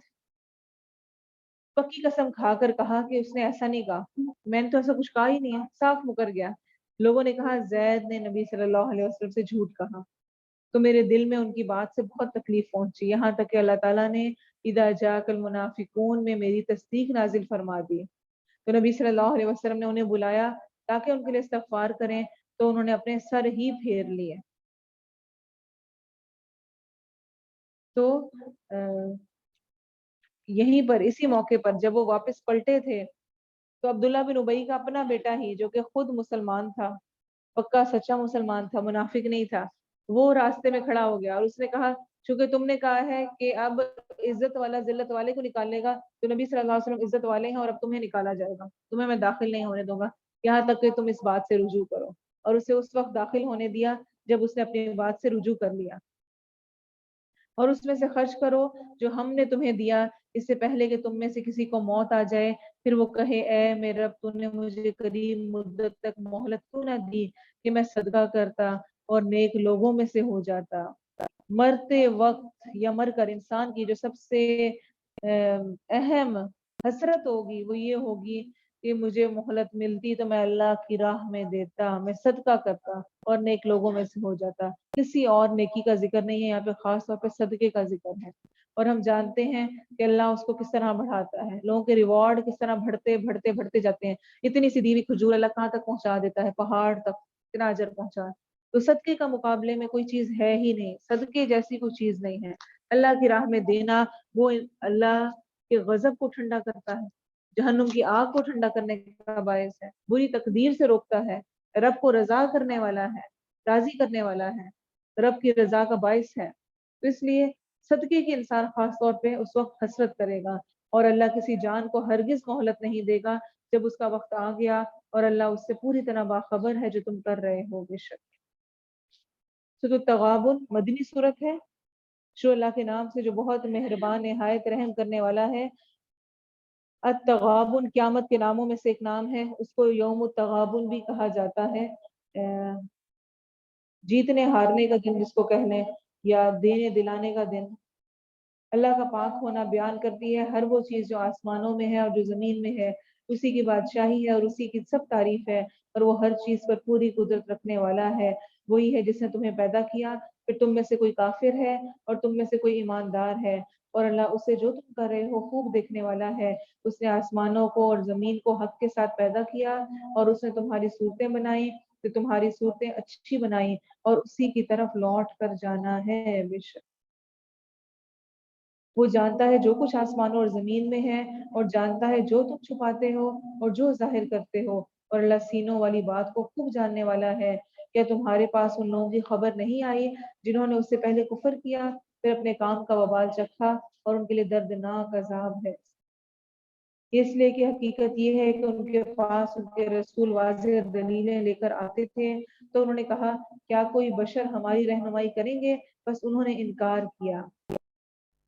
پکی قسم کھا کر کہا کہ اس نے ایسا نہیں کہا، میں نے تو ایسا کچھ کہا ہی نہیں ہے، صاف مکر گیا. لوگوں نے کہا زید نے نبی صلی اللہ علیہ وسلم سے جھوٹ کہا. تو میرے دل میں ان کی بات سے بہت تکلیف پہنچی، یہاں تک کہ اللہ تعالیٰ نے اذا جاءک المنافقون میں میری تصدیق نازل فرما دی. تو نبی صلی اللہ علیہ وسلم نے انہیں بلایا تاکہ ان کے لیے استغفار کریں، تو انہوں نے اپنے سر ہی پھیر لیے. تو یہیں پر اسی موقع پر جب وہ واپس پلٹے تھے تو عبداللہ بن ابئی کا اپنا بیٹا ہی جو کہ خود مسلمان تھا، پکا سچا مسلمان تھا، منافق نہیں تھا، وہ راستے میں کھڑا ہو گیا اور اس نے کہا چونکہ تم نے کہا ہے کہ اب عزت والا ذلت والے کو نکالے گا، تو نبی صلی اللہ علیہ وسلم عزت والے ہیں اور اب تمہیں نکالا جائے گا، تمہیں میں داخل نہیں ہونے دوں گا یہاں تک کہ تم اس بات سے رجوع کرو. اور اسے اس وقت داخل ہونے دیا جب اس نے اپنی بات سے رجوع کر لیا. اور اس میں سے خرچ کرو جو ہم نے تمہیں دیا اس سے پہلے کہ تم میں سے کسی کو موت آ جائے، پھر وہ کہے اے میرے رب تو نے مجھے قریب مدت تک مہلت کیوں نہ دی کہ میں صدقہ کرتا اور نیک لوگوں میں سے ہو جاتا. مرتے وقت یا مر کر انسان کی جو سب سے اہم حسرت ہوگی وہ یہ ہوگی کہ مجھے مہلت ملتی تو میں اللہ کی راہ میں دیتا، میں صدقہ کرتا اور نیک لوگوں میں سے ہو جاتا. کسی اور نیکی کا ذکر نہیں ہے یہاں پہ، خاص طور پہ صدقے کا ذکر ہے. اور ہم جانتے ہیں کہ اللہ اس کو کس طرح بڑھاتا ہے، لوگوں کے ریوارڈ کس طرح بڑھتے جاتے ہیں. اتنی سی دیوی کھجور اللہ کہاں تک پہنچا دیتا ہے، پہاڑ تک اتنا اجر پہنچا. تو صدقے کا مقابلے میں کوئی چیز ہے ہی نہیں، صدقے جیسی کوئی چیز نہیں ہے. اللہ کی راہ میں دینا وہ اللہ کے غضب کو ٹھنڈا کرتا ہے، جہنم کی آگ کو ٹھنڈا کرنے کا باعث ہے، بری تقدیر سے روکتا ہے، رب کو رضا کرنے والا ہے، راضی کرنے والا ہے، رب کی رضا کا باعث ہے. تو اس لیے صدقے کی انسان خاص طور پہ اس وقت حسرت کرے گا، اور اللہ کسی جان کو ہرگز مہلت نہیں دے گا جب اس کا وقت آ گیا اور اللہ اس سے پوری طرح باخبر ہے جو تم کر رہے ہو. بے شک سورۃ التغابن مدنی صورت ہے، شو اللہ کے نام سے جو بہت مہربان نہایت رحم کرنے والا ہے. التغابن قیامت کے ناموں میں سے ایک نام ہے، اس کو یوم التغابن بھی کہا جاتا ہے، جیتنے ہارنے کا دن جس کو کہنے، یا دینے دلانے کا دن. اللہ کا پاک ہونا بیان کرتی ہے ہر وہ چیز جو آسمانوں میں ہے اور جو زمین میں ہے، اسی کی بادشاہی ہے اور اسی کی سب تعریف ہے، اور وہ ہر چیز پر پوری قدرت رکھنے والا ہے. وہی ہے جس نے تمہیں پیدا کیا، پھر تم میں سے کوئی کافر ہے اور تم میں سے کوئی ایماندار ہے، اور اللہ اسے جو تم کر رہے ہو خوب دیکھنے والا ہے. اس نے آسمانوں کو اور زمین کو حق کے ساتھ پیدا کیا، اور اس نے تمہاری صورتیں بنائی تو تمہاری صورتیں اچھی بنائی، اور اسی کی طرف لوٹ کر جانا ہے. بے شک وہ جانتا ہے جو کچھ آسمانوں اور زمین میں ہے، اور جانتا ہے جو تم چھپاتے ہو اور جو ظاہر کرتے ہو، اور اللہ سینوں والی بات کو خوب جاننے والا ہے. کیا تمہارے پاس ان لوگوں کی خبر نہیں آئی جنہوں نے اس سے پہلے کفر کیا، پھر اپنے کام کا وبال چکھا، اور ان کے لیے دردناک عذاب ہے. اس لیے کہ حقیقت یہ ہے کہ ان کے پاس ان کے رسول واضح دلیلیں لے کر آتے تھے، تو انہوں نے کہا کیا کوئی بشر ہماری رہنمائی کریں گے بس انہوں نے انکار کیا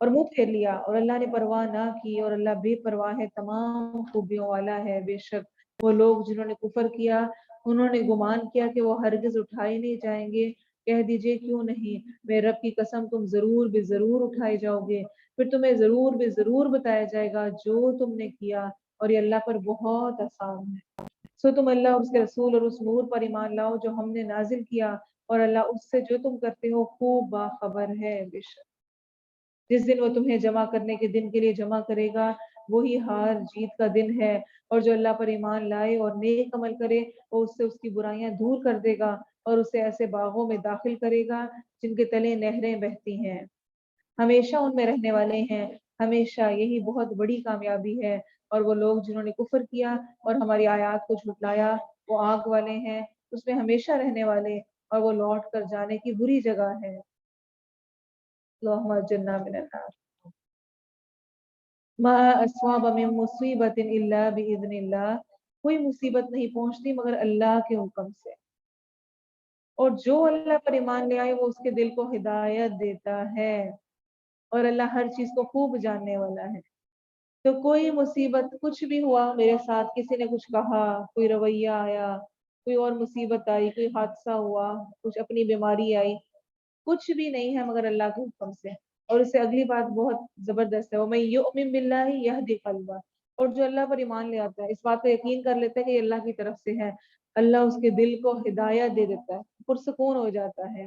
اور منہ پھیر لیا اور اللہ نے پرواہ نہ کی، اور اللہ بے پرواہ ہے، تمام خوبیوں والا ہے۔ بے شک وہ لوگ جنہوں نے کفر کیا انہوں نے گمان کیا کہ وہ ہرگز اٹھائے نہیں جائیں گے، کہہ دیجئے کیوں نہیں، میرے رب کی قسم تم ضرور بے ضرور اٹھائے جاؤ گے، پھر تمہیں ضرور بے ضرور بتایا جائے گا جو تم نے کیا، اور یہ اللہ پر بہت آسان ہے۔ سو تم اللہ اور اس کے رسول اور اس نور پر ایمان لاؤ جو ہم نے نازل کیا، اور اللہ اس سے جو تم کرتے ہو خوب باخبر ہے۔ بے شک جس دن وہ تمہیں جمع کرنے کے دن کے لیے جمع کرے گا وہی ہار جیت کا دن ہے، اور جو اللہ پر ایمان لائے اور نیک عمل کرے وہ اس سے اس کی برائیاں دور کر دے گا اور اسے ایسے باغوں میں داخل کرے گا جن کے تلے نہریں بہتی ہیں، ہمیشہ ان میں رہنے والے ہیں، ہمیشہ یہی بہت بڑی کامیابی ہے۔ اور وہ لوگ جنہوں نے کفر کیا اور ہماری آیات کو جھٹلایا وہ آگ والے ہیں، اس میں ہمیشہ رہنے والے، اور وہ لوٹ کر جانے کی بری جگہ ہے۔ اللہم اجرنا من النار۔ ما اصاب من مصیبت الا باذن اللہ، کوئی مصیبت نہیں پہنچتی مگر اللہ کے حکم سے، اور جو اللہ پر ایمان لے آئے وہ اس کے دل کو ہدایت دیتا ہے، اور اللہ ہر چیز کو خوب جاننے والا ہے۔ تو کوئی مصیبت کچھ بھی ہوا میرے ساتھ، کسی نے کچھ کہا، کوئی رویہ آیا، کوئی اور مصیبت آئی، کوئی حادثہ ہوا، کچھ اپنی بیماری آئی، کچھ بھی نہیں ہے مگر اللہ کے حکم سے۔ اور اس سے اگلی بات بہت زبردست ہے، وَمَن يُؤْمِن بِاللَّهِ يَهْدِ قَلْبَهُ، اور جو اللہ پر ایمان لے آتا ہے اس بات کو یقین کر لیتا ہے کہ یہ اللہ کی طرف سے ہے، اللہ اس کے دل کو ہدایت دے دیتا ہے، پرسکون ہو جاتا ہے۔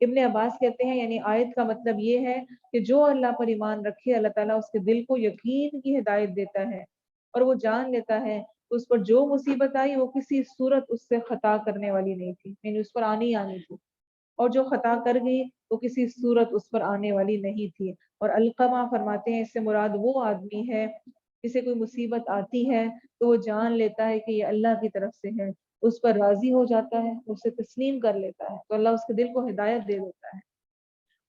ابن عباس کہتے ہیں یعنی آیت کا مطلب یہ ہے کہ جو اللہ پر ایمان رکھے اللہ تعالیٰ اس کے دل کو یقین کی ہدایت دیتا ہے، اور وہ جان لیتا ہے کہ اس پر جو مصیبت آئی وہ کسی صورت اس سے خطا کرنے والی نہیں تھی، یعنی اس پر آنی آنی تھی، اور جو خطا کر گئی وہ کسی صورت اس پر آنے والی نہیں تھی۔ اور علقمہ فرماتے ہیں اس سے مراد وہ آدمی ہے جسے کوئی مصیبت آتی ہے تو وہ جان لیتا ہے کہ یہ اللہ کی طرف سے ہے، اس پر راضی ہو جاتا ہے، اسے تسلیم کر لیتا ہے، تو اللہ اس کے دل کو ہدایت دے دیتا ہے،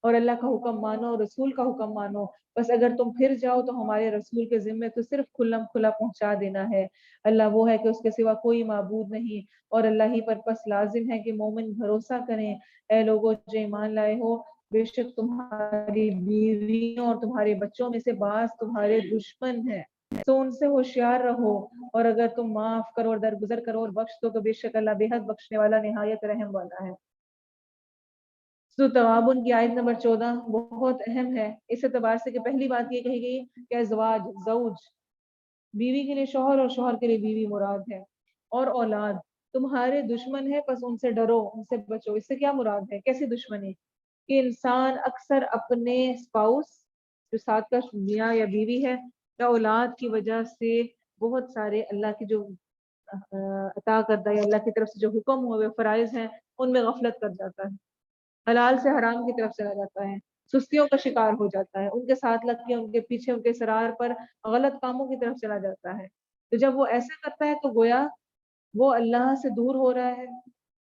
اور اللہ کا حکم مانو، رسول کا حکم مانو، بس اگر تم پھر جاؤ تو ہمارے رسول کے ذمے تو صرف کھلم کھلا پہنچا دینا ہے، اللہ وہ ہے کہ اس کے سوا کوئی معبود نہیں، اور اللہ ہی پر پس لازم ہے کہ مومن بھروسہ کریں۔ اے لوگوں جو ایمان لائے ہو، بے شک تمہاری بیویوں اور تمہارے بچوں میں سے بعض تمہارے دشمن ہیں، تو ان سے ہوشیار رہو، اور اگر تم معاف کرو اور درگزر کرو اور بخش دو تو بے شک اللہ بے حد بخشنے والا نہایت رحم والا ہے۔ تغابن کی آیت نمبر 14 بہت اہم ہے اس اعتبار سے کہ پہلی بات یہ کہی گئی کہ ازواج، زوج، بیوی کے لیے شوہر اور شوہر کے لیے بیوی مراد ہے، اور اولاد تمہارے دشمن ہے پس ان سے ڈرو، ان سے بچو۔ اس سے کیا مراد ہے، کیسی دشمنی؟ کہ انسان اکثر اپنے اسپاؤس جو ساتھ کا میاں یا بیوی ہے یا اولاد کی وجہ سے بہت سارے اللہ کی جو عطا کردہ یا اللہ کی طرف سے جو حکم ہوئے فرائض ہیں ان میں غفلت کر جاتا ہے، حلال سے حرام کی طرف چلا جاتا ہے، سستیوں کا شکار ہو جاتا ہے، ان کے ساتھ لگ کے ان کے پیچھے ان کے سرار پر غلط کاموں کی طرف چلا جاتا ہے، تو جب وہ ایسا کرتا ہے تو گویا وہ اللہ سے دور ہو رہا ہے،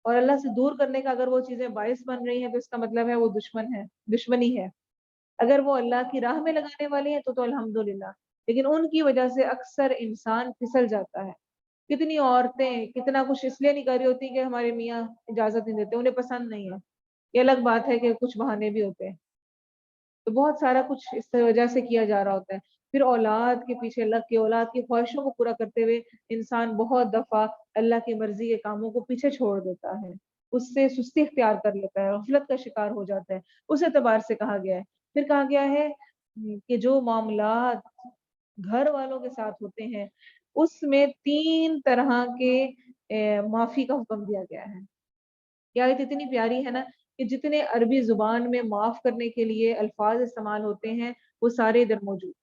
اور اللہ سے دور کرنے کا اگر وہ چیزیں باعث بن رہی ہیں تو اس کا مطلب ہے وہ دشمن ہے، دشمنی ہے۔ اگر وہ اللہ کی راہ میں لگانے والے ہیں تو الحمدللہ، لیکن ان کی وجہ سے اکثر انسان پھسل جاتا ہے۔ کتنی عورتیں کتنا کچھ اس لیے نہیں کر رہی ہوتی کہ ہمارے میاں اجازت نہیں دیتے، انہیں پسند نہیں ہے، یہ الگ بات ہے کہ کچھ بہانے بھی ہوتے ہیں، تو بہت سارا کچھ اس وجہ سے کیا جا رہا ہوتا ہے۔ پھر اولاد کے پیچھے لگ کے اولاد کی خواہشوں کو پورا کرتے ہوئے انسان بہت دفعہ اللہ کی مرضی کے کاموں کو پیچھے چھوڑ دیتا ہے، اس سے سستی اختیار کر لیتا ہے، غفلت کا شکار ہو جاتا ہے، اس اعتبار سے کہا گیا ہے۔ پھر کہا گیا ہے کہ جو معاملات گھر والوں کے ساتھ ہوتے ہیں اس میں 3 طرح کے معافی کا حکم دیا گیا ہے۔ یہ آیت اتنی پیاری ہے نا کہ جتنے عربی زبان میں معاف کرنے کے لیے الفاظ استعمال ہوتے ہیں وہ سارے ادھر موجود ہیں۔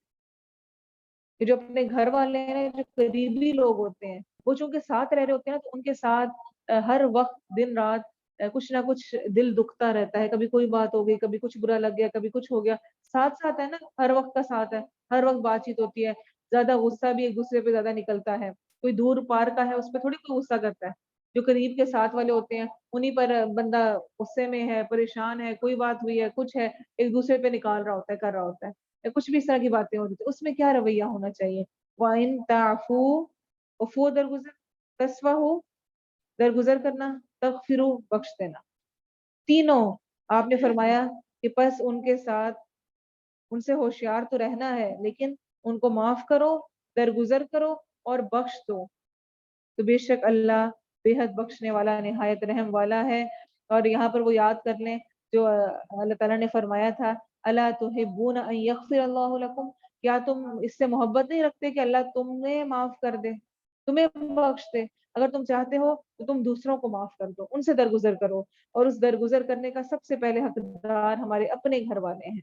جو اپنے گھر والے ہیں، جو قریبی لوگ ہوتے ہیں، وہ چونکہ ساتھ رہ رہے ہوتے ہیں نا تو ان کے ساتھ ہر وقت دن رات کچھ نہ کچھ دل دکھتا رہتا ہے، کبھی کوئی بات ہو گئی، کبھی کچھ برا لگ گیا، کبھی کچھ ہو گیا، ساتھ ساتھ ہے نا، ہر وقت کا ساتھ ہے، ہر وقت بات چیت ہوتی ہے، زیادہ غصہ بھی ایک دوسرے پہ زیادہ نکلتا ہے، کوئی دور پار کا ہے اس پہ تھوڑی کوئی غصہ کرتا ہے، جو قریب کے ساتھ والے ہوتے ہیں انہی پر بندہ غصے میں ہے، پریشان ہے، کوئی بات ہوئی ہے، کچھ ہے، ایک دوسرے پہ نکال رہا ہوتا ہے، کر رہا ہوتا ہے، کچھ بھی اس طرح کی باتیں ہو رہی تھی، اس میں کیا رویہ ہونا چاہیے؟ وَإِن تَعْفُوا، عفو درگزر، تَصْفَحُوا درگزر کرنا، تغفروا بخش دینا، تینوں آپ نے فرمایا کہ بس ان کے ساتھ ان سے ہوشیار تو رہنا ہے، لیکن ان کو معاف کرو، درگزر کرو اور بخش دو۔ تو بے شک اللہ بے حد بخشنے والا، نہایت رحم والا ہے۔ اور یہاں پر وہ یاد کر لیں جو اللہ تعالیٰ نے فرمایا تھا، الا تحبون ان یغفر اللہ لکم، کیا تم اس سے محبت نہیں رکھتے کہ اللہ تمہیں معاف کر دے، تمہیں بخش دے؟ اگر تم چاہتے ہو تو تم دوسروں کو معاف کر دو، ان سے درگزر کرو، اور اس درگزر کرنے کا سب سے پہلے حقدار ہمارے اپنے گھر والے ہیں۔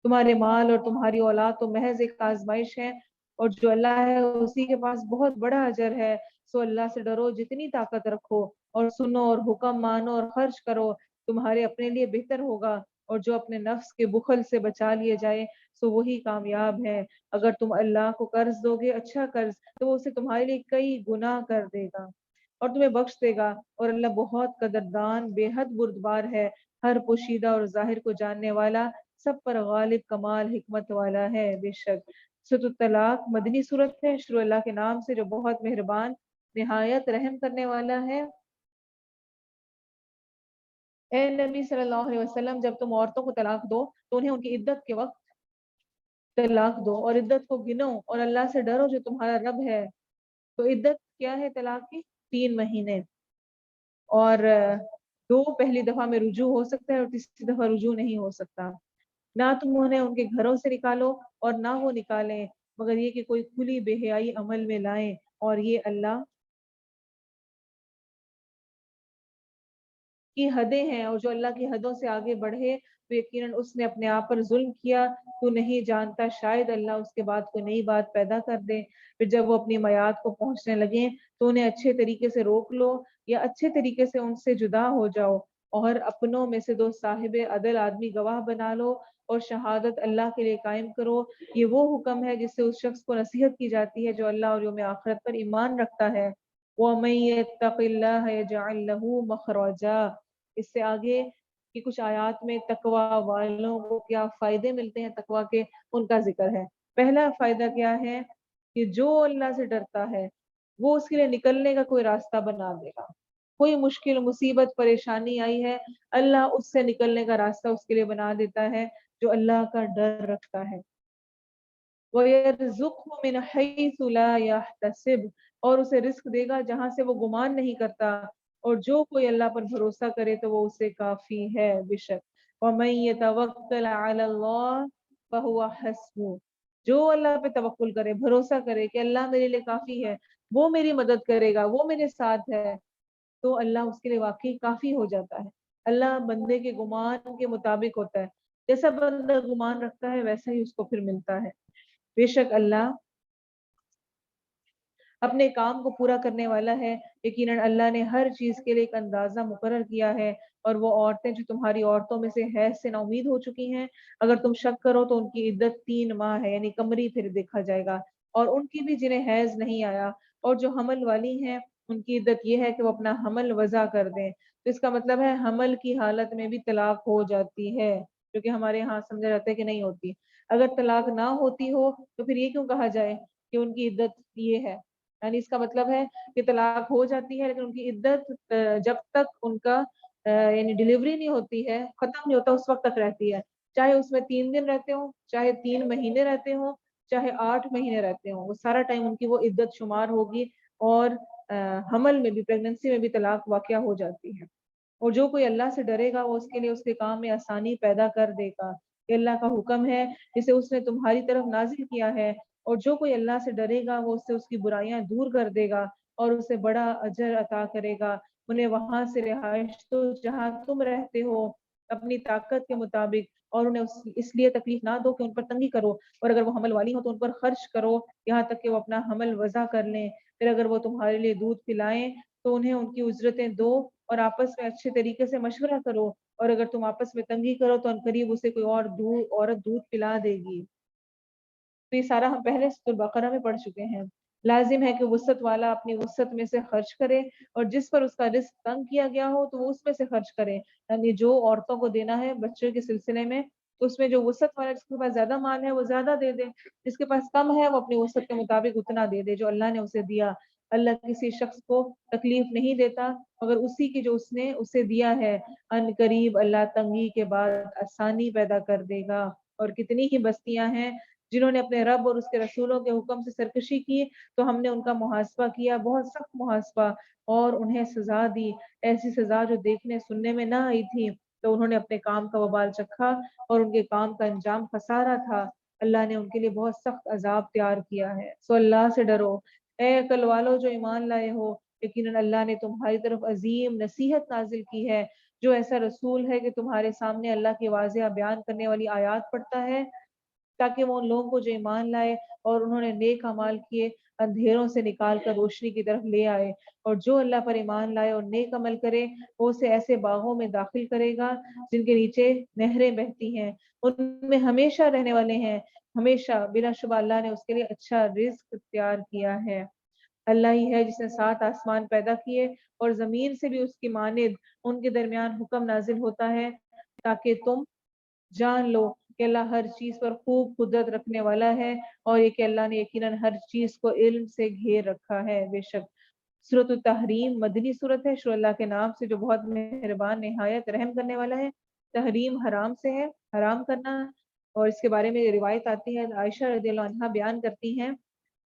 تمہارے مال اور تمہاری اولاد تو محض ایک آزمائش ہے، اور جو اللہ ہے اسی کے پاس بہت بڑا اجر ہے۔ سو اللہ سے ڈرو جتنی طاقت رکھو، اور سنو اور حکم مانو اور خرچ کرو، تمہارے اپنے لیے بہتر ہوگا۔ اور جو اپنے نفس کے بخل سے بچا لیے جائے سو وہی کامیاب ہے۔ اگر تم اللہ کو قرض دو گے، اچھا قرض، تو وہ اسے تمہارے لیے کئی گناہ کر دے گا اور تمہیں بخش دے گا۔ اور اللہ بہت قدردان، بے حد بردبار ہے، ہر پوشیدہ اور ظاہر کو جاننے والا، سب پر غالب، کمال حکمت والا ہے۔ بے شک سورۃ الطلاق مدنی صورت ہے، شروع اللہ کے نام سے جو بہت مہربان، نہایت رحم کرنے والا ہے۔ اے نبی صلی اللہ علیہ وسلم، جب تم عورتوں کو طلاق دو تو انہیں ان کی عدت کے وقت طلاق دو، اور عدت کو گنو، اور اللہ سے ڈرو جو تمہارا رب ہے۔ تو عدت کیا ہے طلاق کی؟ 3 مہینے، اور 2 پہلی دفعہ میں رجوع ہو سکتا ہے اور تیسری دفعہ رجوع نہیں ہو سکتا۔ نہ تم انہیں ان کے گھروں سے نکالو اور نہ وہ نکالیں، مگر یہ کہ کوئی کھلی بے حیائی عمل میں لائیں، اور یہ اللہ کی حدیں ہیں، اور جو اللہ کی حدوں سے آگے بڑھے تو یقیناً اس نے اپنے آپ پر ظلم کیا۔ تو نہیں جانتا شاید اللہ اس کے بعد کوئی نئی بات پیدا کر دے۔ پھر جب وہ اپنی میعاد کو پہنچنے لگیں تو انہیں اچھے طریقے سے روک لو، یا اچھے طریقے سے ان سے جدا ہو جاؤ، اور اپنوں میں سے 2 صاحب عدل آدمی گواہ بنا لو، اور شہادت اللہ کے لیے قائم کرو۔ یہ وہ حکم ہے جس سے اس شخص کو نصیحت کی جاتی ہے جو اللہ اور یوم آخرت پر ایمان رکھتا ہے۔ وَمَن يَتَّقِ اللَّهَ يَجْعَل لَّهُ مَخْرَجًا۔ اس سے آگے کی کچھ آیات میں تقوی والوں کو کیا فائدے ملتے ہیں، تقوی کے، ان کا ذکر ہے۔ پہلا فائدہ کیا ہے کہ جو اللہ سے ڈرتا ہے وہ اس کے لیے نکلنے کا کوئی راستہ بنا دے گا۔ کوئی مشکل، مصیبت، پریشانی آئی ہے، اللہ اس سے نکلنے کا راستہ اس کے لیے بنا دیتا ہے جو اللہ کا ڈر رکھتا ہے۔ وَيَرْزُقْهُ مِنْ حَيْثُ لَا يَحْتَسِبُ، اور اسے رزق دے گا جہاں سے وہ گمان نہیں کرتا، اور جو کوئی اللہ پر بھروسہ کرے تو وہ اسے کافی ہے۔ بے شک وَمَن يَتَوَكَّلْ عَلَى اللَّهِ فَهُوَ حَسْبُهُ، جو اللہ پہ توکل کرے، بھروسہ کرے کہ اللہ میرے لیے کافی ہے، وہ میری مدد کرے گا، وہ میرے ساتھ ہے، تو اللہ اس کے لیے واقعی کافی ہو جاتا ہے۔ اللہ بندے کے گمان کے مطابق ہوتا ہے، جیسا بندہ گمان رکھتا ہے ویسا ہی اس کو پھر ملتا ہے۔ بے شک اللہ اپنے کام کو پورا کرنے والا ہے۔ یقیناً اللہ نے ہر چیز کے لیے ایک اندازہ مقرر کیا ہے، اور وہ عورتیں جو تمہاری عورتوں میں سے حیض سے نا امید ہو چکی ہیں، اگر تم شک کرو تو ان کی عدت 3 ماہ ہے، یعنی قمری پھر دیکھا جائے گا، اور ان کی بھی جنہیں حیض نہیں آیا، اور جو حمل والی ہیں ان کی عدت یہ ہے کہ وہ اپنا حمل وضع کر دیں۔ تو اس کا مطلب ہے حمل کی حالت میں بھی طلاق ہو جاتی ہے، جو کہ ہمارے یہاں سمجھا جاتا ہے کہ نہیں ہوتی۔ اگر طلاق نہ ہوتی ہو تو پھر یہ کیوں کہا جائے کہ ان کی عدت یہ ہے؟ یعنی اس کا مطلب ہے کہ طلاق ہو جاتی ہے لیکن ان کی عدت جب تک ان کا یعنی ڈیلیوری نہیں ہوتی ہے، ختم نہیں ہوتا، اس وقت تک رہتی ہے، چاہے اس میں 3 دن رہتے ہوں، چاہے 3 مہینے رہتے ہوں، چاہے 8 مہینے رہتے ہوں، وہ سارا ٹائم ان کی وہ عدت شمار ہوگی، اور حمل میں بھی، پریگننسی میں بھی طلاق واقع ہو جاتی ہے۔ اور جو کوئی اللہ سے ڈرے گا وہ اس کے لیے اس کے کام میں آسانی پیدا کر دے گا۔ یہ اللہ کا حکم ہے جسے اس نے تمہاری طرف نازل کیا ہے، اور جو کوئی اللہ سے ڈرے گا وہ اس سے اس کی برائیاں دور کر دے گا اور اسے بڑا اجر عطا کرے گا۔ انہیں وہاں سے رہائش تو جہاں تم رہتے ہو اپنی طاقت کے مطابق، اور انہیں اس لیے تکلیف نہ دو کہ ان پر تنگی کرو، اور اگر وہ حمل والی ہو تو ان پر خرچ کرو یہاں تک کہ وہ اپنا حمل وضع کر لیں۔ پھر اگر وہ تمہارے لیے دودھ پلائیں تو انہیں ان کی اجرتیں دو، اور آپس میں اچھے طریقے سے مشورہ کرو، اور اگر تم آپس میں تنگی کرو تو عنقریب اسے کوئی اور عورت دودھ پلا دے گی۔ تو یہ سارا ہم پہلے سورۃ البقرہ میں پڑھ چکے ہیں۔ لازم ہے کہ وسعت والا اپنی وسعت میں سے خرچ کرے، اور جس پر اس کا رزق تنگ کیا گیا ہو تو وہ اس میں سے خرچ کرے، یعنی جو عورتوں کو دینا ہے بچے کے سلسلے میں، تو اس میں جو وسعت والا، جس کے پاس زیادہ مال ہے وہ زیادہ دے دے، جس کے پاس کم ہے وہ اپنی وسعت کے مطابق اتنا دے دے جو اللہ نے اسے دیا۔ اللہ کسی شخص کو تکلیف نہیں دیتا مگر اسی کی جو اس نے اسے دیا ہے، ان قریب اللہ تنگی کے بعد آسانی پیدا کر دے گا۔ اور کتنی ہی بستیاں ہیں جنہوں نے اپنے رب اور اس کے رسولوں کے حکم سے سرکشی کی، تو ہم نے ان کا محاسبہ کیا، بہت سخت محاسبہ، اور انہیں سزا دی، ایسی سزا جو دیکھنے سننے میں نہ آئی تھی۔ تو انہوں نے اپنے کام کا وبال چکھا اور ان کے کام کا انجام خسارہ تھا۔ اللہ نے ان کے لیے بہت سخت عذاب تیار کیا ہے۔ سو اللہ سے ڈرو اے عقل والو جو ایمان لائے ہو، یقیناً اللہ نے تمہاری طرف عظیم نصیحت نازل کی ہے، جو ایسا رسول ہے کہ تمہارے سامنے اللہ کی واضح بیان کرنے والی آیات پڑھتا ہے، تاکہ وہ ان لوگوں کو جو ایمان لائے اور انہوں نے نیک اعمال کیے اندھیروں سے نکال کر روشنی کی طرف لے آئے، اور جو اللہ پر ایمان لائے اور نیک عمل کرے وہ اسے ایسے باغوں میں داخل کرے گا جن کے نیچے نہریں بہتی ہیں، ان میں ہمیشہ رہنے والے ہیں، ہمیشہ بلا شبہ اللہ نے اس کے لیے اچھا رزق تیار کیا ہے۔ اللہ ہی ہے جس نے 7 آسمان پیدا کیے اور زمین سے بھی اس کی مانند ان کے درمیان حکم نازل ہوتا ہے، تاکہ تم جان لو کہ اللہ ہر چیز پر خوب قدرت رکھنے والا ہے، اور یہ کہ اللہ نے یقیناً ہر چیز کو علم سے گھیر رکھا ہے۔ بے شک سورۃ التحریم مدنی صورت ہے، شروع اللہ کے نام سے جو بہت مہربان نہایت رحم کرنے والا ہے۔ تحریم حرام سے ہے، حرام کرنا، اور اس کے بارے میں روایت آتی ہے، عائشہ رضی اللہ عنہا بیان کرتی ہیں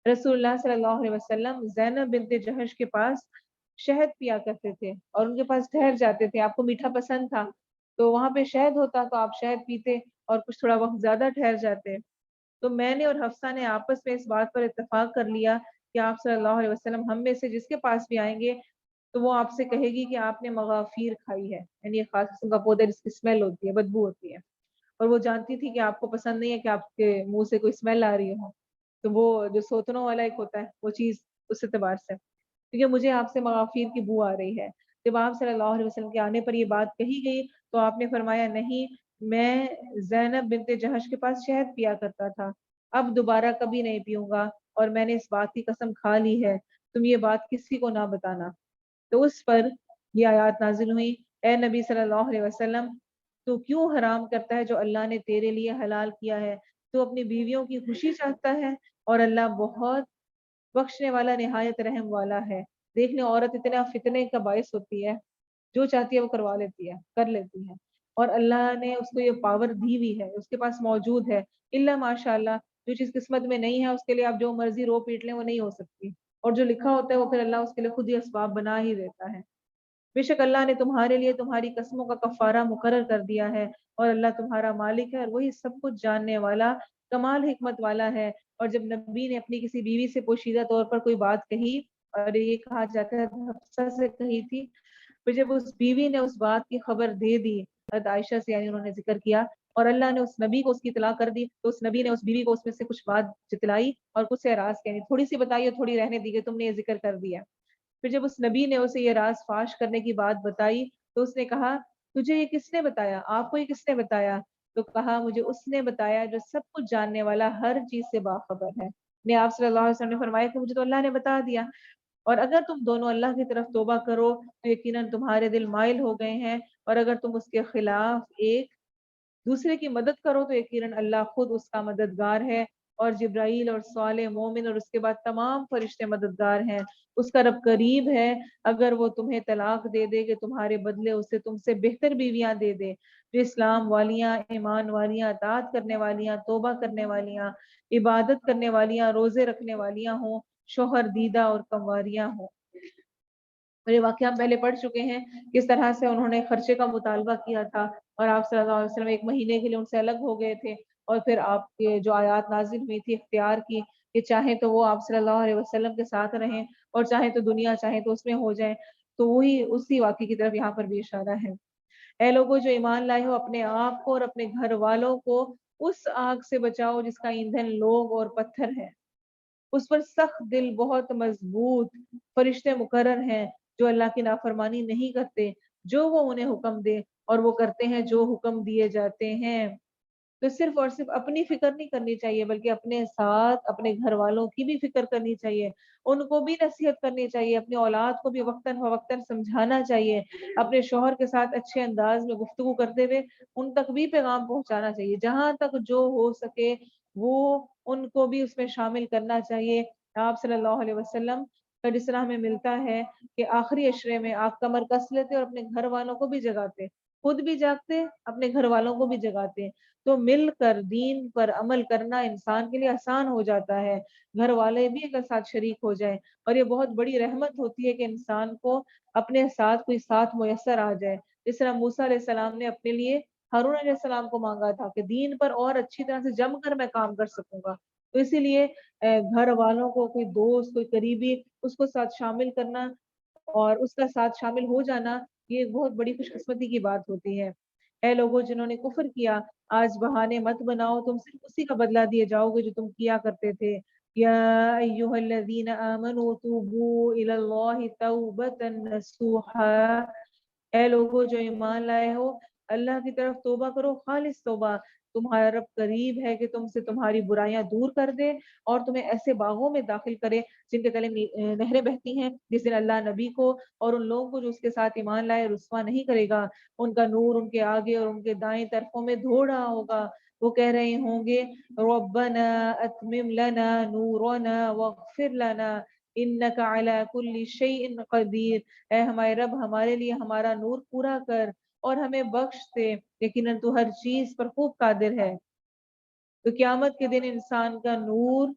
رسول اللہ صلی اللہ علیہ وسلم زینب بنت جہش کے پاس شہد پیا کرتے تھے اور ان کے پاس ٹھہر جاتے تھے، آپ کو میٹھا پسند تھا تو وہاں پہ شہد ہوتا تو آپ شہد پیتے اور کچھ تھوڑا وقت زیادہ ٹھہر جاتے۔ تو میں نے اور حفصہ نے آپس میں اس بات پر اتفاق کر لیا کہ آپ صلی اللہ علیہ وسلم ہم میں سے جس کے پاس بھی آئیں گے تو وہ آپ سے کہے گی کہ آپ نے مغافیر کھائی ہے، یعنی ایک خاص قسم کا پودا جس کی اسمیل ہوتی ہے، بدبو ہوتی ہے، اور وہ جانتی تھی کہ آپ کو پسند نہیں ہے کہ آپ کے منہ سے کوئی اسمیل آ رہی ہو، تو وہ جو سوتنوں والا ایک ہوتا ہے وہ چیز اس اعتبار سے، کیونکہ مجھے آپ سے مغافیر کی بو آ رہی ہے۔ جب آپ صلی اللہ علیہ وسلم کے آنے پر یہ بات کہی گئی تو آپ نے فرمایا نہیں، میں زینب بنت جہش کے پاس شہد پیا کرتا تھا، اب دوبارہ کبھی نہیں پیوں گا، اور میں نے اس بات کی قسم کھا لی ہے، تم یہ بات کسی کو نہ بتانا۔ تو اس پر یہ آیات نازل ہوئی، اے نبی صلی اللہ علیہ وسلم تو کیوں حرام کرتا ہے جو اللہ نے تیرے لیے حلال کیا ہے؟ تو اپنی بیویوں کی خوشی چاہتا ہے، اور اللہ بہت بخشنے والا نہایت رحم والا ہے۔ دیکھنے عورت اتنا فتنے کا باعث ہوتی ہے، جو چاہتی ہے وہ کروا لیتی ہے، کر لیتی ہے، اور اللہ نے اس کو یہ پاور دی ہوئی ہے، اس کے پاس موجود ہے، الا ماشاء اللہ جو چیز قسمت میں نہیں ہے اس کے لیے آپ جو مرضی رو پیٹ لیں وہ نہیں ہو سکتی، اور جو لکھا ہوتا ہے وہ پھر اللہ اس کے لیے خود ہی اسباب بنا ہی دیتا ہے۔ بے شک اللہ نے تمہارے لیے تمہاری قسموں کا کفارہ مقرر کر دیا ہے، اور اللہ تمہارا مالک ہے اور وہی سب کچھ جاننے والا کمال حکمت والا ہے۔ اور جب نبی نے اپنی کسی بیوی سے پوشیدہ طور پر کوئی بات کہی، اور یہ کہا جاتا ہے حفصہ سے کہی تھی، پھر جب اس بیوی نے اس بات کی خبر دے دی، حضرت عائشہ سے یعنی انہوں نے ذکر کیا، اور اللہ نے اس نبی کو اس کی اطلاع کر دی، تو اس نبی نے اس بیوی کو اس میں سے کچھ بات جتلائی اور کچھ سے اعراض کیا، یعنی تھوڑی سی بتائی اور تھوڑی رہنے دی کہ تم نے یہ ذکر کر دیا۔ پھر جب اس نبی نے اسے یہ راز فاش کرنے کی بات بتائی تو اس نے کہا تجھے یہ کس نے بتایا، آپ کو یہ کس نے بتایا؟ تو کہا مجھے اس نے بتایا جو سب کچھ جاننے والا ہر چیز سے باخبر ہے۔ نے آپ صلی اللہ علیہ وسلم نے فرمایا کہ مجھے تو اللہ نے بتا دیا، اور اگر تم دونوں اللہ کی طرف توبہ کرو تو یقیناً تمہارے دل مائل ہو گئے ہیں، اور اگر تم اس کے خلاف ایک دوسرے کی مدد کرو تو یقیناً اللہ خود اس کا مددگار ہے، اور جبرائیل اور صالح مومن اور اس کے بعد تمام فرشتے مددگار ہیں، اس کا رب قریب ہے۔ اگر وہ تمہیں طلاق دے دے کہ تمہارے بدلے اسے تم سے بہتر بیویاں دے دے جو اسلام والیاں، ایمان والیاں، اطاعت کرنے والیاں، توبہ کرنے والیاں، عبادت کرنے والیاں، روزے رکھنے والیاں ہوں، شوہر دیدہ اور کنواریاں ہوں۔ اور یہ واقعہ ہم پہلے پڑھ چکے ہیں کس طرح سے انہوں نے خرچے کا مطالبہ کیا تھا، اور آپ صلی اللہ علیہ وسلم 1 مہینے کے لیے ان سے الگ ہو گئے تھے، اور پھر آپ کے جو آیات نازل ہوئی تھی اختیار کی کہ چاہیں تو وہ آپ صلی اللہ علیہ وسلم کے ساتھ رہیں اور چاہیں تو دنیا چاہیں تو اس میں ہو جائیں، تو وہی اسی واقعے کی طرف یہاں پر بھی اشارہ ہے۔ اے لوگوں جو ایمان لائے ہو اپنے آپ کو اور اپنے گھر والوں کو اس آگ سے بچاؤ جس کا ایندھن لوگ اور پتھر ہے، اس پر سخت دل بہت مضبوط فرشتے مقرر ہیں جو اللہ کی نافرمانی نہیں کرتے، جو وہ انہیں حکم دے، اور وہ کرتے ہیں جو حکم دیے جاتے ہیں۔ تو صرف اور صرف اپنی فکر نہیں کرنی چاہیے بلکہ اپنے ساتھ اپنے گھر والوں کی بھی فکر کرنی چاہیے، ان کو بھی نصیحت کرنی چاہیے، اپنی اولاد کو بھی وقتاً فوقتاً سمجھانا چاہیے، اپنے شوہر کے ساتھ اچھے انداز میں گفتگو کرتے ہوئے ان تک بھی پیغام پہنچانا چاہیے، جہاں تک جو ہو سکے وہ ان کو بھی اس میں شامل کرنا چاہیے۔ آپ صلی اللہ علیہ وسلم اور جس طرح ہمیں ملتا ہے کہ آخری عشرے میں آپ کمر کس لیتے اور اپنے گھر والوں کو بھی جگاتے، خود بھی جاگتے، اپنے گھر والوں کو بھی جگاتے، تو مل کر دین پر عمل کرنا انسان کے لیے آسان ہو جاتا ہے، گھر والے بھی اگر ساتھ شریک ہو جائیں، اور یہ بہت بڑی رحمت ہوتی ہے کہ انسان کو اپنے ساتھ کوئی ساتھ میسر آ جائے، جس طرح موسیٰ علیہ السلام نے اپنے لیے ہارون علیہ السلام کو مانگا تھا کہ دین پر اور اچھی طرح سے جم کر میں کام کر سکوں گا، تو اسی لیے گھر والوں کو، کوئی دوست، کوئی قریبی، اس کو ساتھ شامل کرنا اور اس کا ساتھ شامل ہو جانا، یہ ایک بہت بڑی خوش قسمتی کی بات ہوتی ہے۔ اے لوگوں جنہوں نے کفر کیا، آج بہانے مت بناؤ، تم صرف اسی کا بدلہ دیے جاؤ گے جو تم کیا کرتے تھے۔ یا ایھا الذین آمنوا توبوا الی اللہ توبۃ نصوحا، اے لوگوں جو ایمان لائے ہو، اللہ کی طرف توبہ کرو، خالص توبہ، تمہارا رب قریب ہے کہ تم سے تمہاری برائیاں دور کر دے اور تمہیں ایسے باغوں میں داخل کرے جن کے تلے نہریں بہتی ہیں، جس دن اللہ نبی کو اور ان لوگوں کو جو اس کے ساتھ ایمان لائے رسوا نہیں کرے گا، ان کا نور ان کے آگے اور ان کے دائیں طرفوں میں دھو رہا ہوگا، وہ کہہ رہے ہوں گے ربنا اتمم لنا نورنا واغفر لنا انک علی کل شیء قدیر، اے ہمارے رب ہمارے لیے ہمارا نور پورا کر اور ہمیں بخش دے، یقیناً تو ہر چیز پر خوب قادر ہے۔ تو قیامت کے دن انسان کا نور،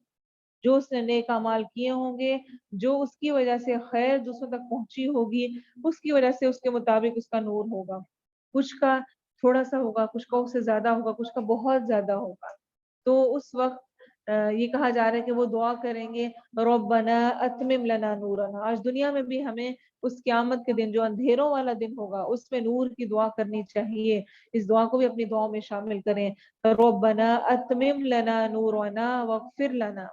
جو اس نے نیک اعمال کیے ہوں گے، جو اس کی وجہ سے خیر دوسروں تک پہنچی ہوگی، اس کی وجہ سے اس کے مطابق اس کا نور ہوگا، کچھ کا تھوڑا سا ہوگا، کچھ کا اس سے زیادہ ہوگا، کچھ کا بہت زیادہ ہوگا، تو اس وقت یہ کہا جا رہا ہے کہ وہ دعا کریں گے ربنا اتمم لنا نورنا، آج دنیا میں بھی ہمیں اس قیامت کے دن جو اندھیروں والا دن ہوگا اس میں نور کی دعا کرنی چاہیے، اس دعا کو بھی اپنی دعاؤں میں شامل کریں، ربنا اتمم لنا نورنا واغفر لنا،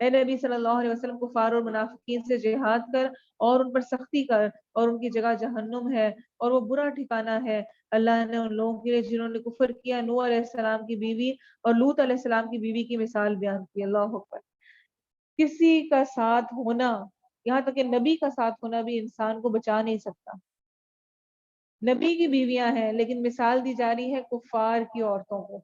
اے نبی صلی اللہ علیہ وسلم کفار اور منافقین سے جہاد کر اور ان پر سختی کر، اور ان کی جگہ جہنم ہے اور وہ برا ٹھکانہ ہے، اللہ نے ان لوگوں کے لیے جنہوں نے کفر کیا نوح علیہ السلام کی بیوی اور لوط علیہ السلام کی بیوی کی مثال بیان کی، اللہ اکبر، کسی کا ساتھ ہونا، یہاں تک کہ نبی کا ساتھ ہونا بھی انسان کو بچا نہیں سکتا، نبی کی بیویاں ہیں لیکن مثال دی جا رہی ہے کفار کی عورتوں کو،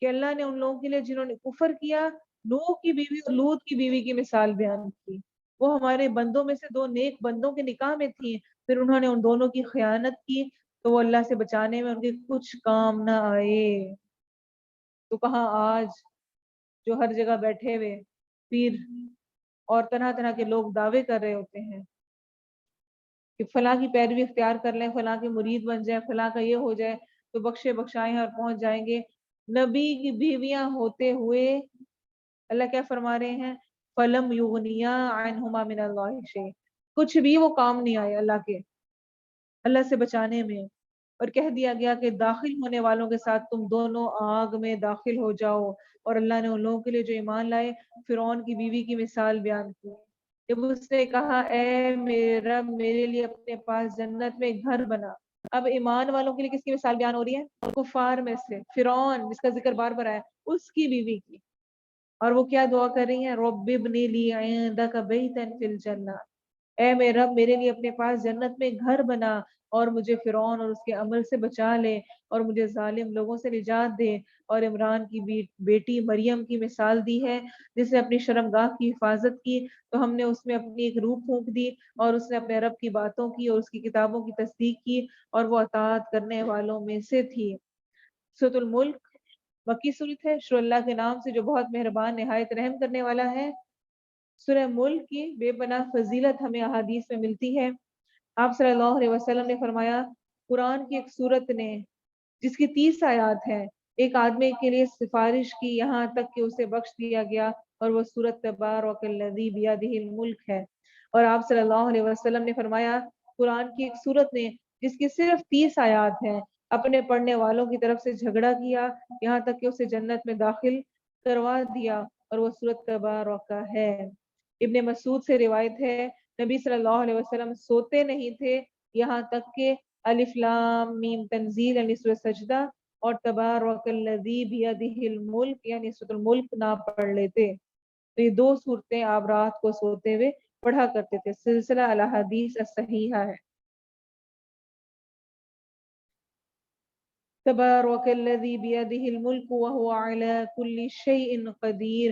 کہ اللہ نے ان لوگوں کے لیے جنہوں نے کفر کیا نوح کی بیوی اور لوط کی بیوی کی مثال بیان کی، وہ ہمارے بندوں میں سے دو نیک بندوں کے نکاح میں تھیں، پھر انہوں نے ان دونوں کی خیانت کی تو وہ اللہ سے بچانے میں ان کے کچھ کام نہ آئے، تو کہاں آج جو ہر جگہ بیٹھے ہوئے پیر اور طرح طرح کے لوگ دعوے کر رہے ہوتے ہیں کہ فلاں کی پیروی اختیار کر لیں، فلاں کے مرید بن جائیں، فلاں کا یہ ہو جائے تو بخشے بخشائیں اور پہنچ جائیں گے، نبی کی بیویاں ہوتے ہوئے اللہ کیا فرما رہے ہیں فَلَمْ يُغْنِيَا عَنْهُمَا مِنَ اللَّهِ شَيْءٍ، کچھ بھی وہ کام نہیں آئے اللہ سے بچانے میں، اور کہہ دیا گیا کہ داخل ہونے والوں کے ساتھ تم دونوں آگ میں داخل ہو جاؤ، اور اللہ نے ان لوگوں کے لیے جو ایمان لائے فرعون کی بیوی کی مثال بیان کی، جب اس نے کہا اے میرے رب میرے لیے اپنے پاس جنت میں ایک گھر بنا، اب ایمان والوں کے لیے کس کی مثال بیان ہو رہی ہے کفار میں سے فرعون جس کا ذکر بار بار آیا اس کی بیوی کی، اور وہ کیا دعا کر رہی ہیں رب ابنی لی عندک بیتا فی الجنہ، اے میرے رب میرے لیے اپنے پاس جنت میں گھر بنا اور مجھے فرعون اور اس کے عمل سے بچا لے اور مجھے ظالم لوگوں سے نجات دے، اور عمران کی بیٹی مریم کی مثال دی ہے جس نے اپنی شرمگاہ کی حفاظت کی تو ہم نے اس میں اپنی ایک روح پھونک دی اور اس نے اپنے رب کی باتوں کی اور اس کی کتابوں کی تصدیق کی اور وہ اطاعت کرنے والوں میں سے تھی۔ سورۃ الملک مکی صورت ہے، شروع اللہ کے نام سے جو بہت مہربان نہایت رحم کرنے والا ہے۔ سورہ ملک کی بے پناہ فضیلت ہمیں احادیث میں ملتی ہے، آپ صلی اللہ علیہ وسلم نے فرمایا قرآن کی ایک سورت نے جس کی 30 آیات ہیں ایک آدمی کے لیے سفارش کی یہاں تک کہ اسے بخش دیا گیا، اور وہ سورت تبارک الذی بیدہ الملک ہے، اور آپ صلی اللہ علیہ وسلم نے فرمایا قرآن کی ایک سورت نے جس کی صرف 30 آیات ہیں اپنے پڑھنے والوں کی طرف سے جھگڑا کیا یہاں تک کہ اسے جنت میں داخل کروا دیا، اور وہ سورت تبارک ہے۔ ابن مسعود سے روایت ہے نبی صلی اللہ علیہ وسلم سوتے نہیں تھے یہاں تک کہ الف لام میم تنزیل یعنی سورۃ سجدہ اور تبارک الذی بیدہ الملک یعنی سورۃ الملک نہ پڑھ لیتے، تو یہ دو صورتیں آپ رات کو سوتے ہوئے پڑھا کرتے تھے، سلسلہ الاحادیث الصحیحہ ہے۔ تبارک الذی بیدہ الملک وہو علی کل شیء قدیر،